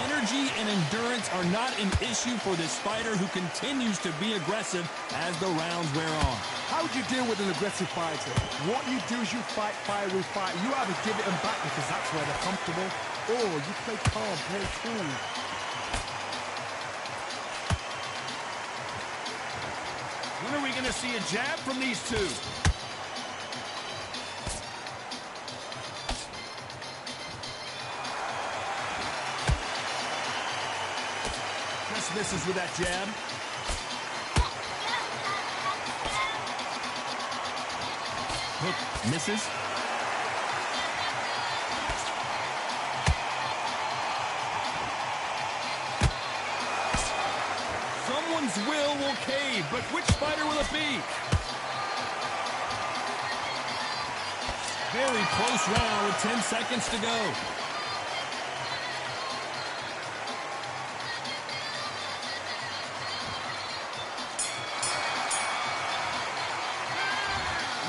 Energy and endurance are not an issue for this fighter who continues to be aggressive as the rounds wear on. How do you deal with an aggressive fighter? What you do is you fight fire with fire. You either give it them back because that's where they're comfortable, or you play calm, play cool. When are we going to see a jab from these two? Just misses with that jab. Hook misses. Someone's will cave, but which fighter will it be? Very close round with 10 seconds to go.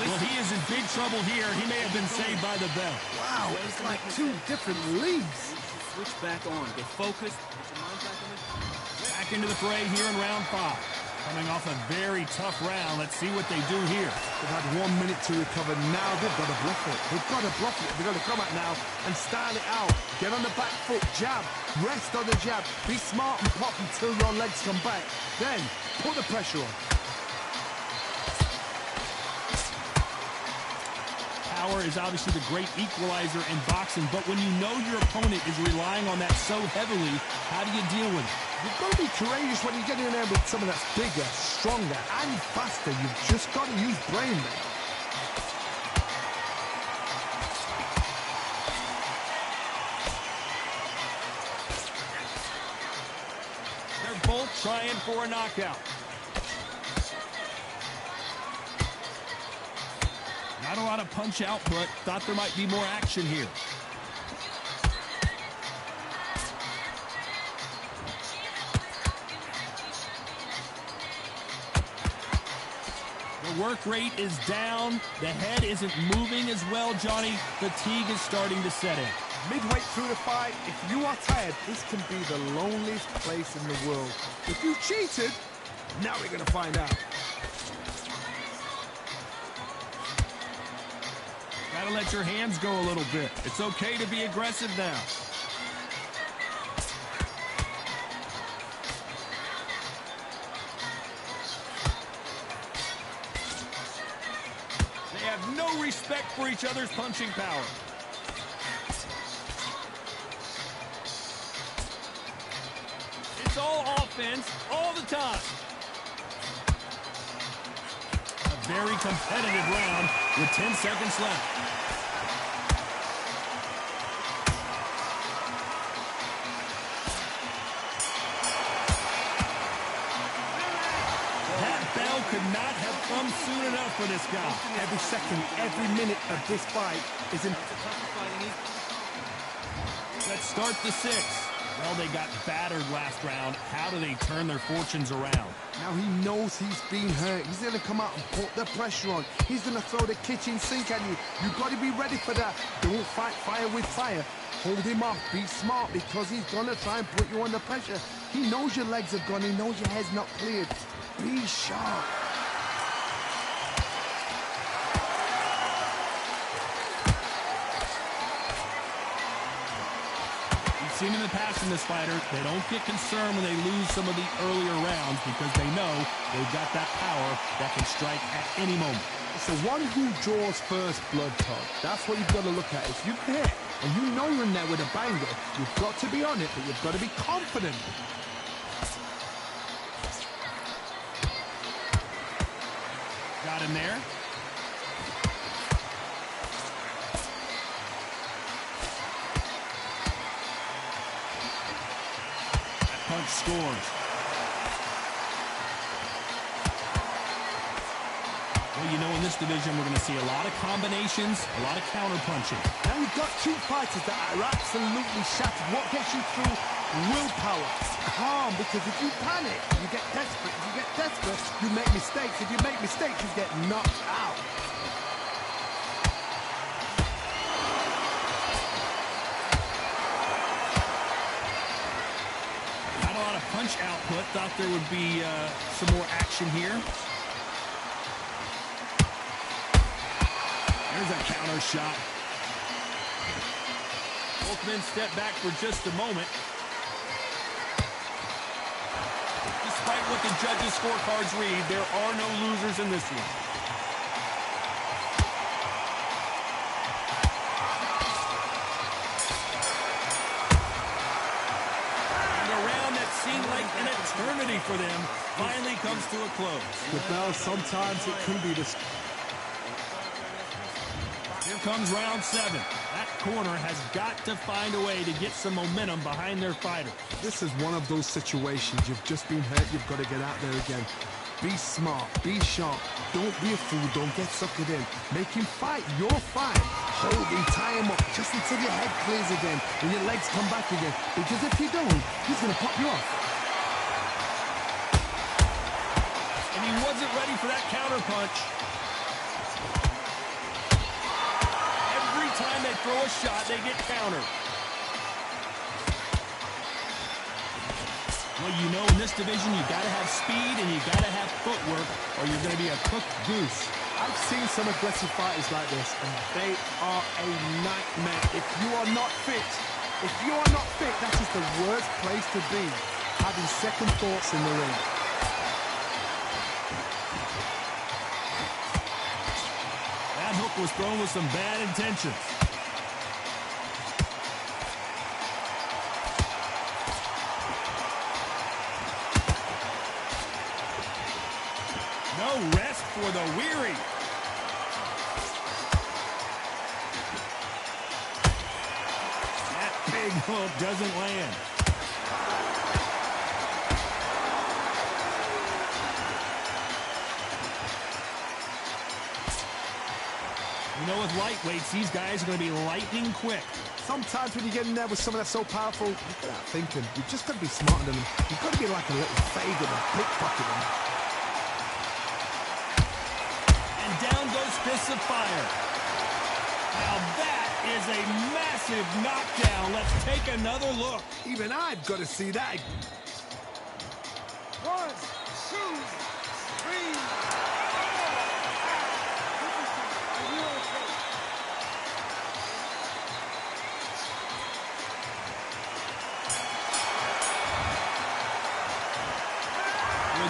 Well, he is in big trouble here. He may have been saved by the bell. Wow, it's like 2 different leagues. Switch back on. Get focused. Put your mind back on it. Back into the fray here in round 5. Coming off a very tough round. Let's see what they do here. They've had 1 minute to recover. Now they've got to bluff it. They've got to bluff it. They've got to come out now and style it out. Get on the back foot, jab, rest on the jab. Be smart and pop until your legs come back. Then put the pressure on. power is obviously the great equalizer in boxing, but when you know your opponent is relying on that so heavily, how do you deal with it? You've got to be courageous when you get in there with someone that's bigger, stronger, and faster. You've just got to use brain there. They're both trying for a knockout. Not a lot of punch output. Thought there might be more action here. The work rate is down. The head isn't moving as well, Johnny. Fatigue is starting to set in. Midway through the fight, if you are tired, this can be the loneliest place in the world. If you cheated, now we're going to find out. Gotta let your hands go a little bit. It's okay to be aggressive now. They have no respect for each other's punching power. It's all offense, all the time. A very competitive round with 10 seconds left. Could not have come soon enough for this guy. Every second, every minute of this fight is in... Let's start the sixth. Well, they got battered last round. How do they turn their fortunes around? Now he knows he's been hurt. He's going to come out and put the pressure on. He's going to throw the kitchen sink at you. You've got to be ready for that. Don't fight fire with fire. Hold him off. Be smart because he's going to try and put you under pressure. He knows your legs are gone. He knows your head's not cleared. Be sharp. Seen in the past in this fighter, they don't get concerned when they lose some of the earlier rounds because they know they've got that power that can strike at any moment. It's the one who draws first blood, Todd. That's what you've got to look at. If you hit and you know you're in there with a banger, you've got to be on it, but you've got to be confident. Got him there. Punch scores. Well, you know, in this division, we're going to see a lot of combinations, a lot of counter punching. Now you've got two fighters that are absolutely shattered. What gets you through? Willpower. Calm, because if you panic, you get desperate. If you get desperate, you make mistakes. If you make mistakes, you get knocked out. Punch output. Thought there would be some more action here. There's a counter shot. Both men step back for just a moment. Despite what the judges' scorecards read, there are no losers in this one. Seemed like an eternity for them finally comes to a close. The bell, sometimes it can be this. Here comes round 7. That corner has got to find a way to get some momentum behind their fighter. This is one of those situations. You've just been hurt. You've got to get out there again. Be smart. Be sharp. Don't be a fool. Don't get suckered in. Make him fight your fight. Hold him, tie him up, just until your head clears again and your legs come back again. Because if you don't, he's going to pop you off. And he wasn't ready for that counter punch. Every time they throw a shot, they get countered. Well, you know, in this division, you got to have speed and you got to have footwork, or you're going to be a cooked goose. I've seen some aggressive fighters like this, and they are a nightmare. If you are not fit, that is the worst place to be, having second thoughts in the ring. That hook was thrown with some bad intentions. No rest for the weary. That big hook doesn't land. You know, with lightweights, these guys are going to be lightning quick. Sometimes when you get in there with someone that's so powerful, you've got that thinking. You've just got to be smarter than them. You've got to be like a little Fagan and pickpocket them. And down goes fists of fire. Now that is a massive knockdown. Let's take another look. Even I've got to see that. 1, 2, 3.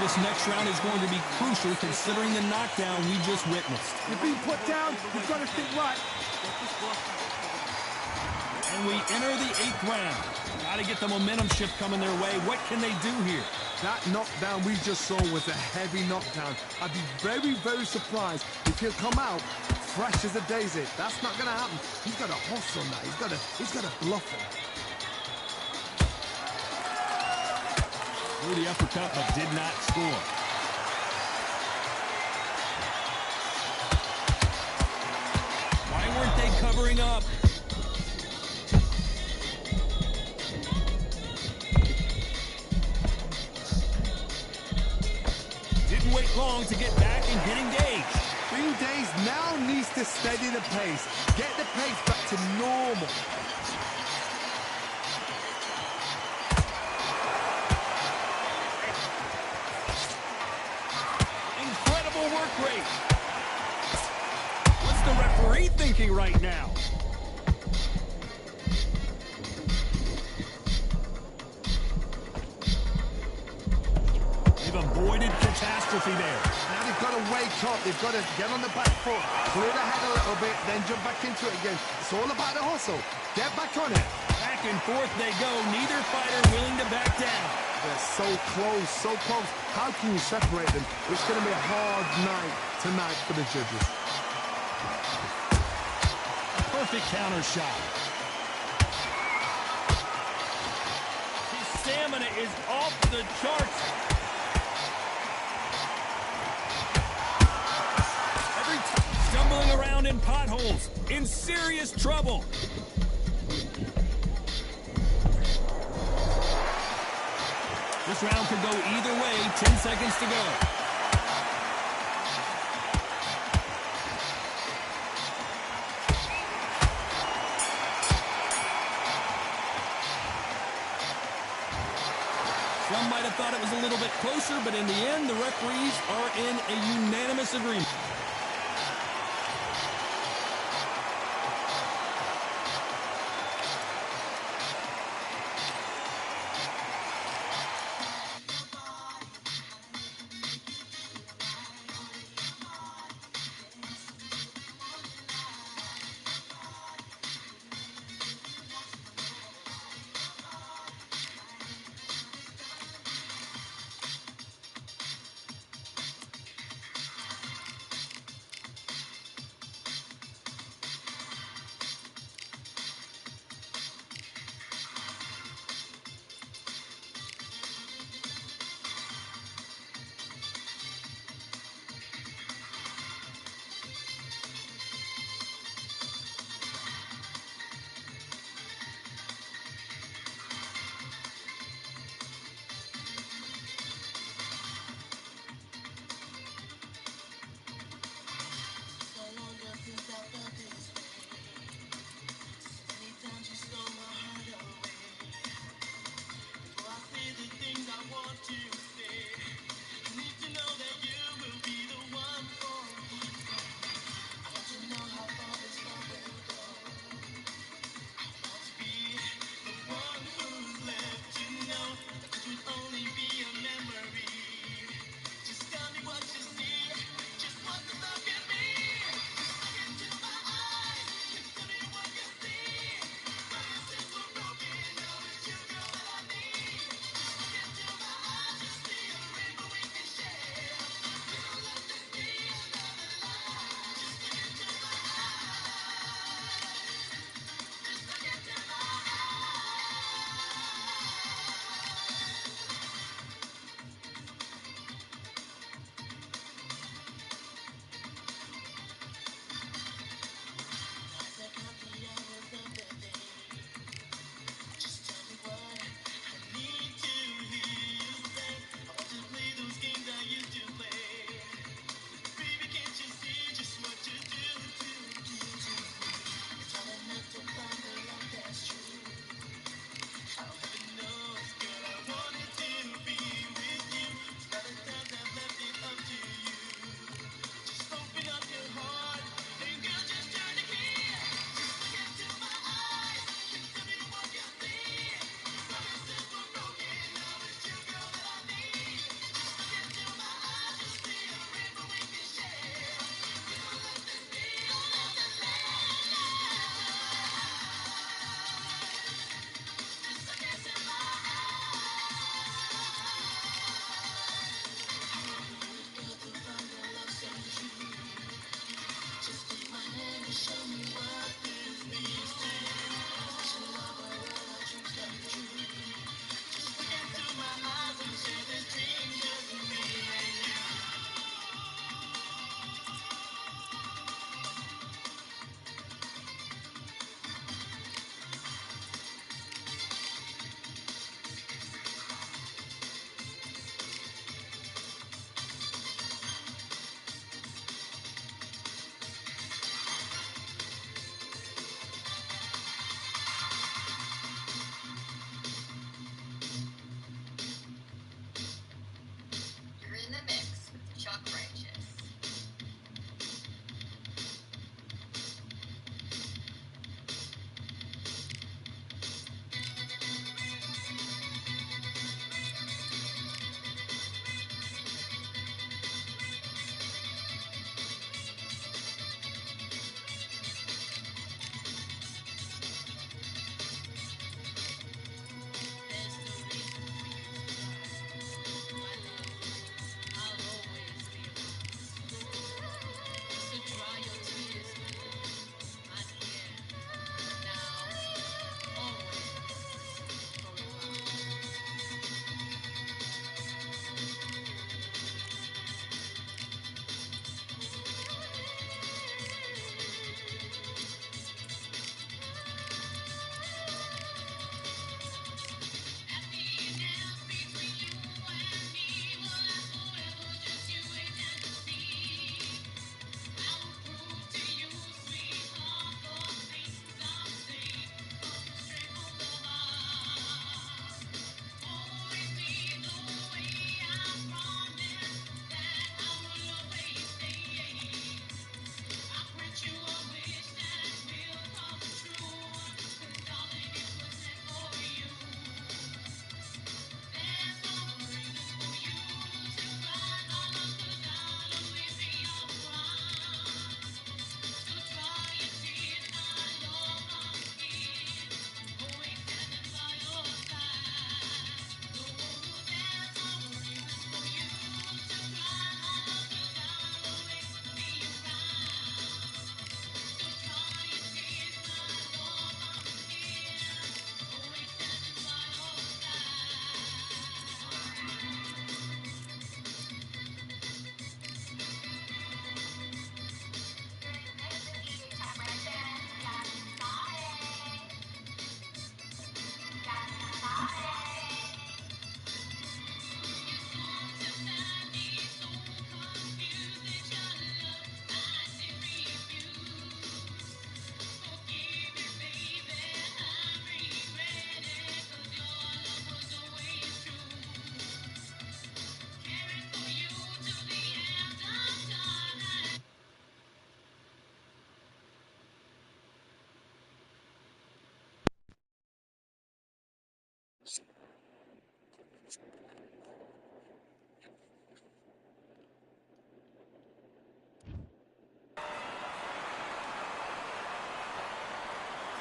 This next round is going to be crucial considering the knockdown we just witnessed. You're being put down, you've got to think right. And we enter the 8th round. Got to get the momentum shift coming their way. What can they do here? That knockdown we just saw was a heavy knockdown. I'd be very, very surprised if he'll come out fresh as a daisy. That's not going to happen. He's got to hustle on that. He's got to bluff him. Threw the uppercut, but did not score. Why weren't they covering up? Didn't wait long to get back and get engaged. Green Days now needs to steady the pace. Get the pace back to normal. Work rate. What's the referee thinking right now? They've avoided catastrophe there. Now they've got to wake up. They've got to get on the back foot, clear the head a little bit, then jump back into it again. It's all about the hustle. Get back on it. Back and forth they go. Neither fighter willing to back down. They're so close, so close. How can you separate them? It's going to be a hard night tonight for the judges. A perfect counter shot. His stamina is off the charts. Every time stumbling around in potholes, in serious trouble. This round could go either way. 10 seconds to go. Some might have thought it was a little bit closer, but in the end, the referees are in a unanimous agreement.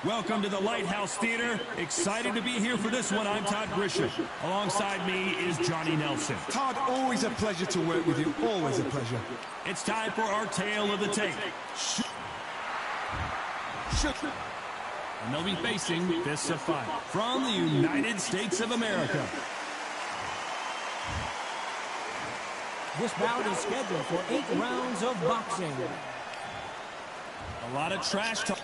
Welcome to the Lighthouse Theater. Excited to be here for this one. I'm Todd Grisham. Alongside me is Johnny Nelson. Todd, always a pleasure to work with you. Always a pleasure. It's time for our tale of the tape. And they'll be facing fists of fire from the United States of America. This bout is scheduled for 8 rounds of boxing. A lot of trash talk.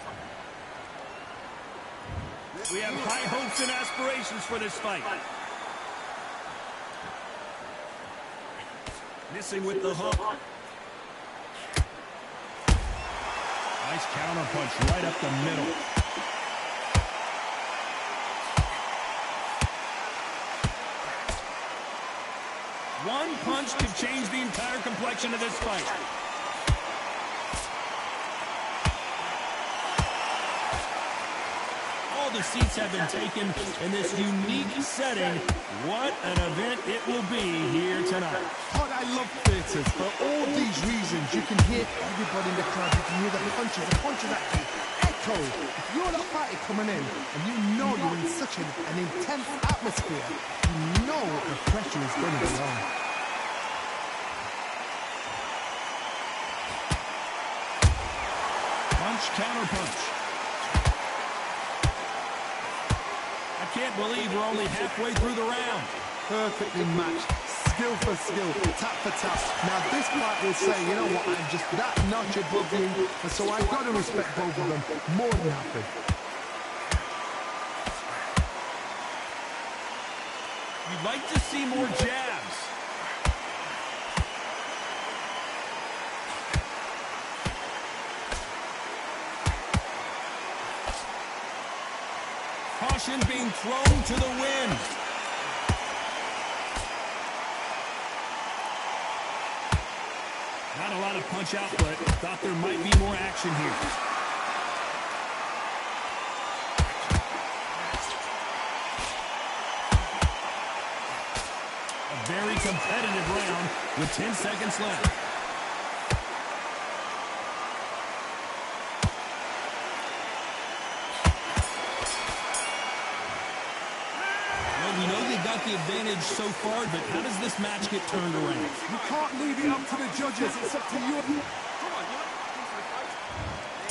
We have high hopes and aspirations for this fight. Missing with the hook. Nice counter punch right up the middle. One punch could change the entire complexion of this fight. All the seats have been taken in this unique setting. What an event it will be here tonight. Todd, I love theatres. For all these reasons, you can hear everybody in the crowd. You can hear the punches actually echo. If you're the fighter coming in and you know you're in such an intense atmosphere, you know the pressure is going to be on. Punch, counter punch. I can't believe we're only halfway through the round. Perfectly matched, skill for skill, tap for tap. Now this fight will say, you know what, I'm just that notch above you, and so I've got to respect both of them more than happy. You'd like to see more jabs. Caution being thrown to the wind. Not a lot of punch output. Thought there might be more action here. A very competitive round with 10 seconds left. We know they got the advantage so far, but how does this match get turned around? You can't leave it up to the judges. It's up to you.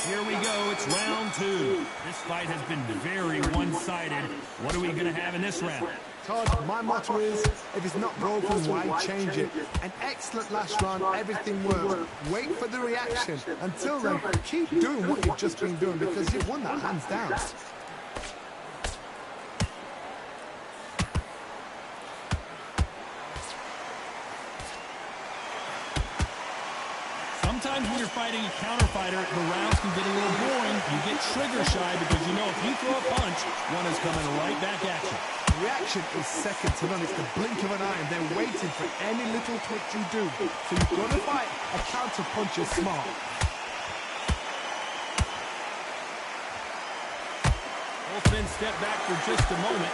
Here we go. It's round 2. This fight has been very one-sided. What are we going to have in this round? Todd, my motto is, if it's not broken, why change it? An excellent last round, everything worked. Wait for the reaction. Until then, keep doing what you've just been doing because you've won that hands down. Sometimes when you're fighting a counter fighter, the rounds can get a little boring. You get trigger shy because you know if you throw a punch, one is coming right back at you. Reaction is second to none. It's the blink of an eye, and they're waiting for any little twitch you do. So you've got to fight a counter puncher smart. Both men step back for just a moment.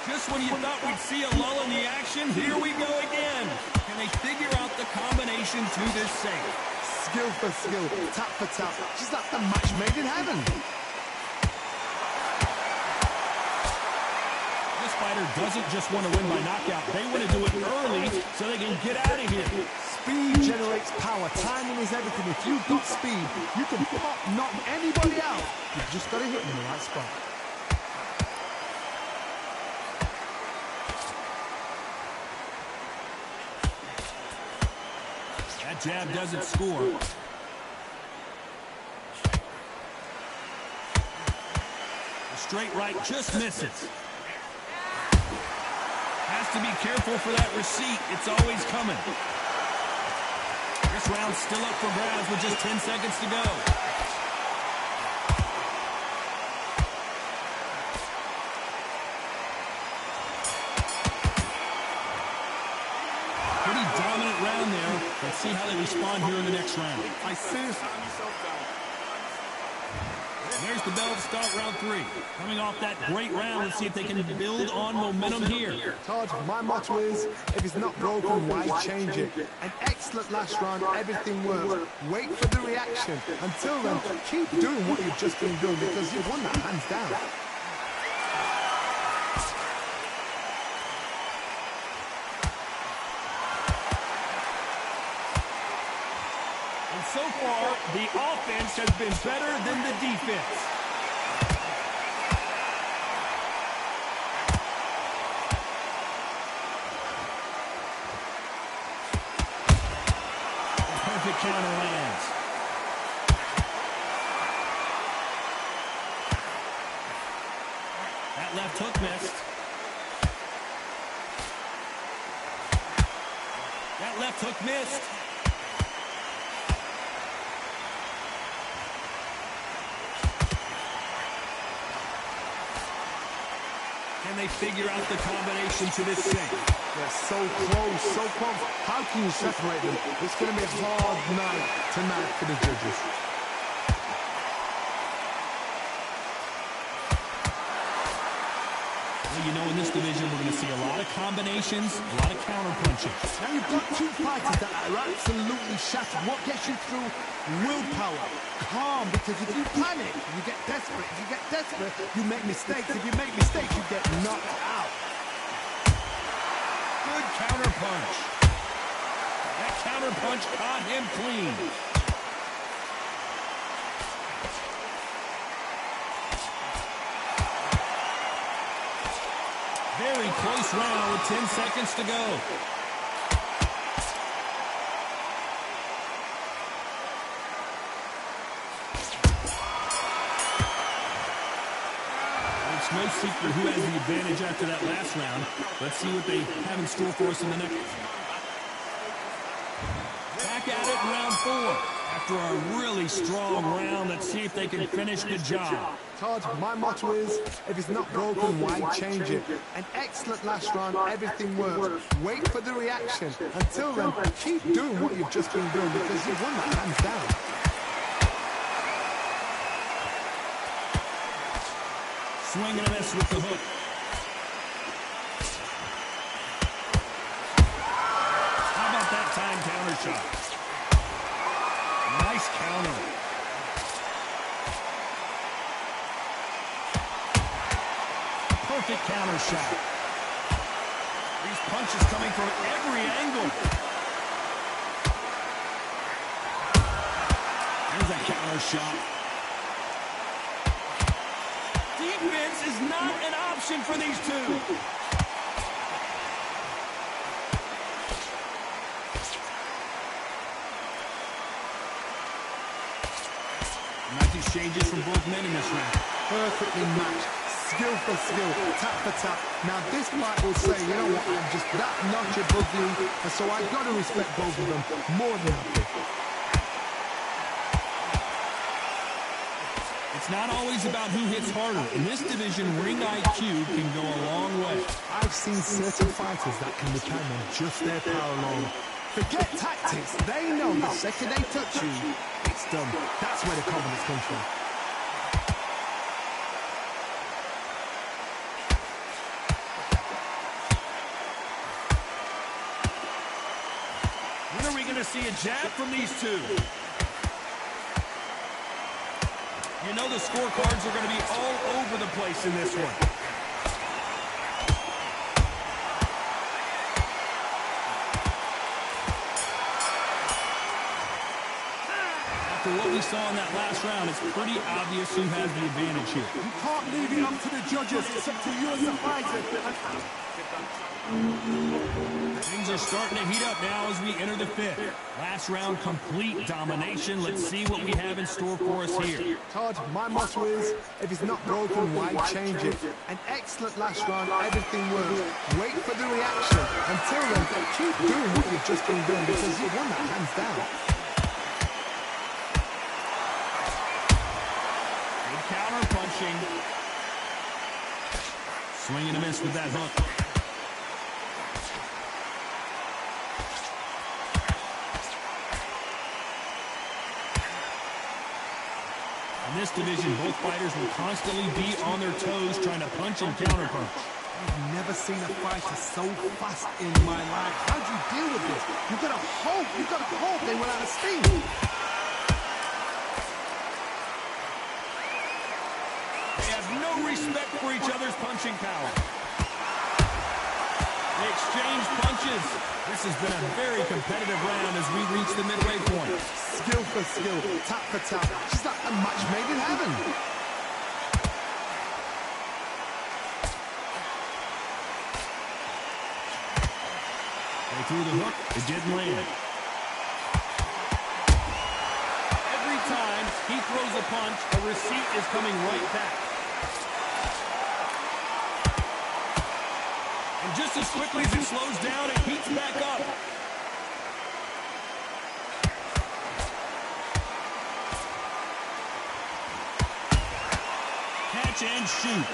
Just when you thought we'd see a lull in the action, here we go again. Can they figure out the combination to this save? Skill for skill, tap for tap. Just like the match made in heaven. This fighter doesn't just want to win by knockout. They want to do it early so they can get out of here. Speed generates power. Timing is everything. If you've got speed, you can pop, knock anybody out. You've just got to hit in the right spot. That jab doesn't score. The straight right just misses. Has to be careful for that receipt. It's always coming. This round's still up for grabs with just 10 seconds to go. Pretty dominant round there. Let's see how they respond here in the next round. I seriously... There's Here's the bell to start round 3. Coming off that great round, let's see if they can build on momentum here. Todd, my motto is, if it's not broken, why change it? An excellent last round, everything works. Wait for the reaction. Until then, keep doing what you've just been doing because you've won that hands down. And so far, the offense has been better than the defense. Perfect counter lands. That left hook missed. That left hook missed. Can they figure out the combination to this thing? They're so close, so close. How can you separate them? It's going to be a hard night tonight for the judges. Well, you know, in this division, we're going to see a lot of combinations, a lot of counter punching. Now you've got two fighters that are absolutely shattered. What gets you through? Willpower. Calm, because if you panic, you get desperate. If you get desperate, you make mistakes. If you make mistakes, you get knocked out. Good counter punch. That counter punch caught him clean. Very close round with 10 seconds to go. It's no secret who has the advantage after that last round. Let's see what they have in store for us in the next. Back at it in round 4. After a really strong round, let's see if they can finish the job. Todd, my motto is, if it's not broken, why change it? An excellent last round, everything works. Wait for the reaction. Until then, keep doing what you've just been doing because you've won that hands down. Swing and a miss with the hook. How about that time counter shot? Nice counter. Perfect counter shot. These punches coming from every angle. There's a counter shot. Defense is not an option for these two. Nice exchanges from both men in this round. Perfectly matched. Skill for skill, tap for tap. Now this fight will say, you know what, I'm just that notch above you, and so I've got to respect both of them more than happy. It's not always about who hits harder. In this division, ring IQ can go a long way. I've seen certain fighters that can depend on just their power alone. Forget tactics. They know the second they touch you, it's done. That's where the confidence comes from. When are we going to see a jab from these two? You know the scorecards are going to be all over the place in this one. After what we saw in that last round, it's pretty obvious who has the advantage here. You can't leave it up to the judges. It's up to you as a fighter. Things are starting to heat up now as we enter the 5th. Last round, complete domination. Let's see what we have in store for us here. Todd, my motto is, if it's not broken, why change it? An excellent last round, everything works. Wait for the reaction. Until then, keep doing what you've just been doing because you've won that hands down. Good counter punching. Swing and a miss with that hook. this division, both fighters will constantly be on their toes trying to punch and counterpunch. I've never seen a fighter so fast in my life. How do you deal with this? You've got to hope they run out of steam. They have no respect for each other's punching power. They exchange punches. This has been a very competitive round as we reach the midway point. Skill for skill, tap for tap. She's like a match made in heaven. They threw the hook. It didn't land. Every time he throws a punch, a receipt is coming right back. And just as quickly as it slows down, it heats back up. Catch and shoot.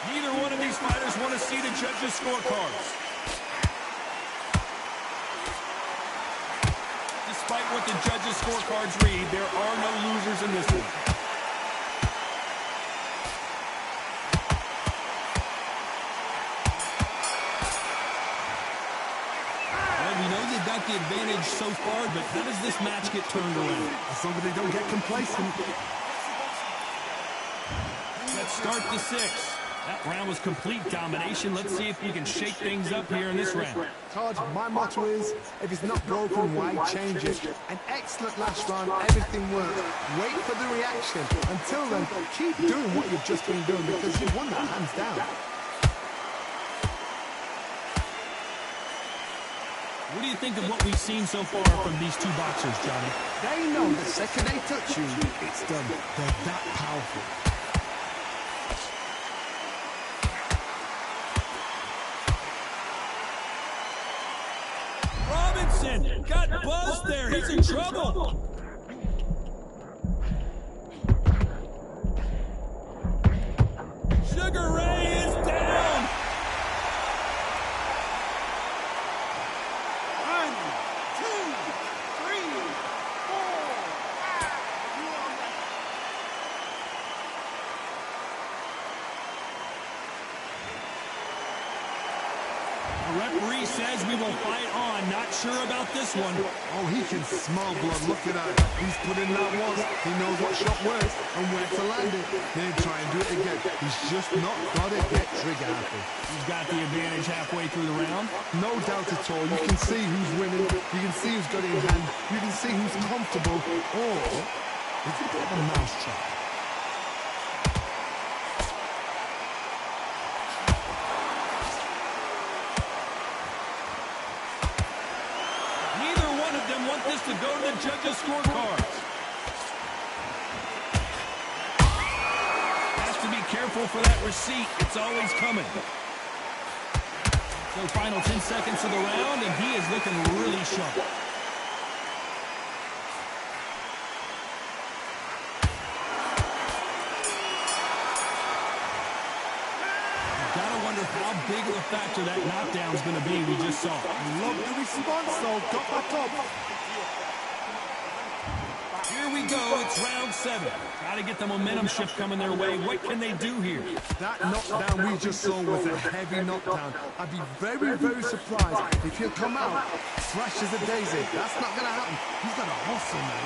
Neither one of these fighters want to see the judges' scorecards. Despite what the judges' scorecards read, there are no losers in this one. Well, we know they've got the advantage so far, but how does this match get turned around? As long as they don't get complacent. Let's start the sixth. That round was complete domination. Let's see if we can shake things up here in this round. Todd, my motto is, if it's not broken, why change it? An excellent last round, everything worked. Wait for the reaction. Until then, keep doing what you've just been doing because you won that hands down. What do you think of what we've seen so far from these two boxers, Johnny? They know the second they touch you, it's done. They're that powerful. Robinson got buzzed there. He's in trouble. Sugar Ray is down. 1, 2, 3, 4. You all right? The referee says we will fight on. Not sure about this one. Oh, he can smell blood. Look at that. He's put in that once. He knows what shot works and where to land it. Then try and do it again. He's just not got it yet. Trigger happy. He's got the advantage halfway through the round. No doubt at all. You can see who's winning. You can see who's got it in hand. You can see who's comfortable. Or it's a bit of a mousetrap. Want this to go to the judges' scorecards. Has to be careful for that receipt. It's always coming. So final 10 seconds of the round, and he is looking really sharp. Gotta wonder how big of a factor that knockdown is going to be. We just saw. Love the response, though. Got back up. Here we go. It's round 7. Got to get the momentum shift coming their way. What can they do here? That knockdown we just saw was a heavy knockdown. I'd be very, very surprised if he'll come out fresh as a daisy. That's not going to happen. He's got to hustle, man.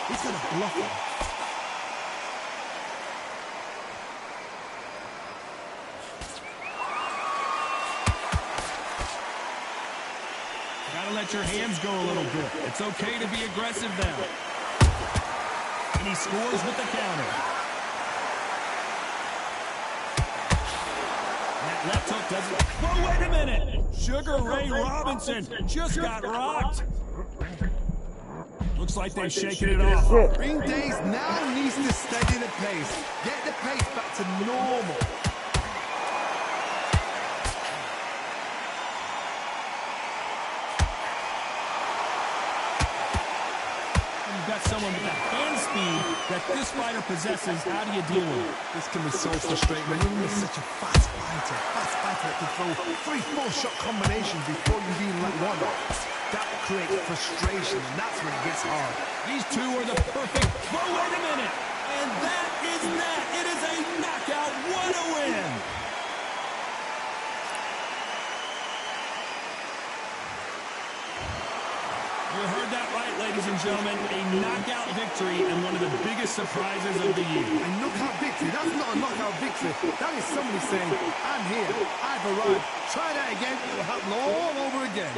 He's got to bluff him. Gotta let your hands go a little bit. It's okay to be aggressive now. And he scores with the counter. And that left hook doesn't... Whoa, wait a minute! Sugar Ray Robinson just got rocked. Looks like they've shaken it off. Ring Days now needs to steady the pace. Get the pace back to normal. someone with the hand speed that this fighter possesses, how do you deal with it? This can be so frustrating when you're such a fast fighter that can throw 3-4 shot combinations before you even let one off. That creates frustration, and that's when it gets hard. These two are the perfect. But wait a minute, and that is that. It is a knockout. What a win! You heard that right, ladies and gentlemen. A knockout victory and one of the biggest surprises of the year. A knockout victory? That's not a knockout victory. That is somebody saying, I'm here, I've arrived. Try that again, it'll happen all over again.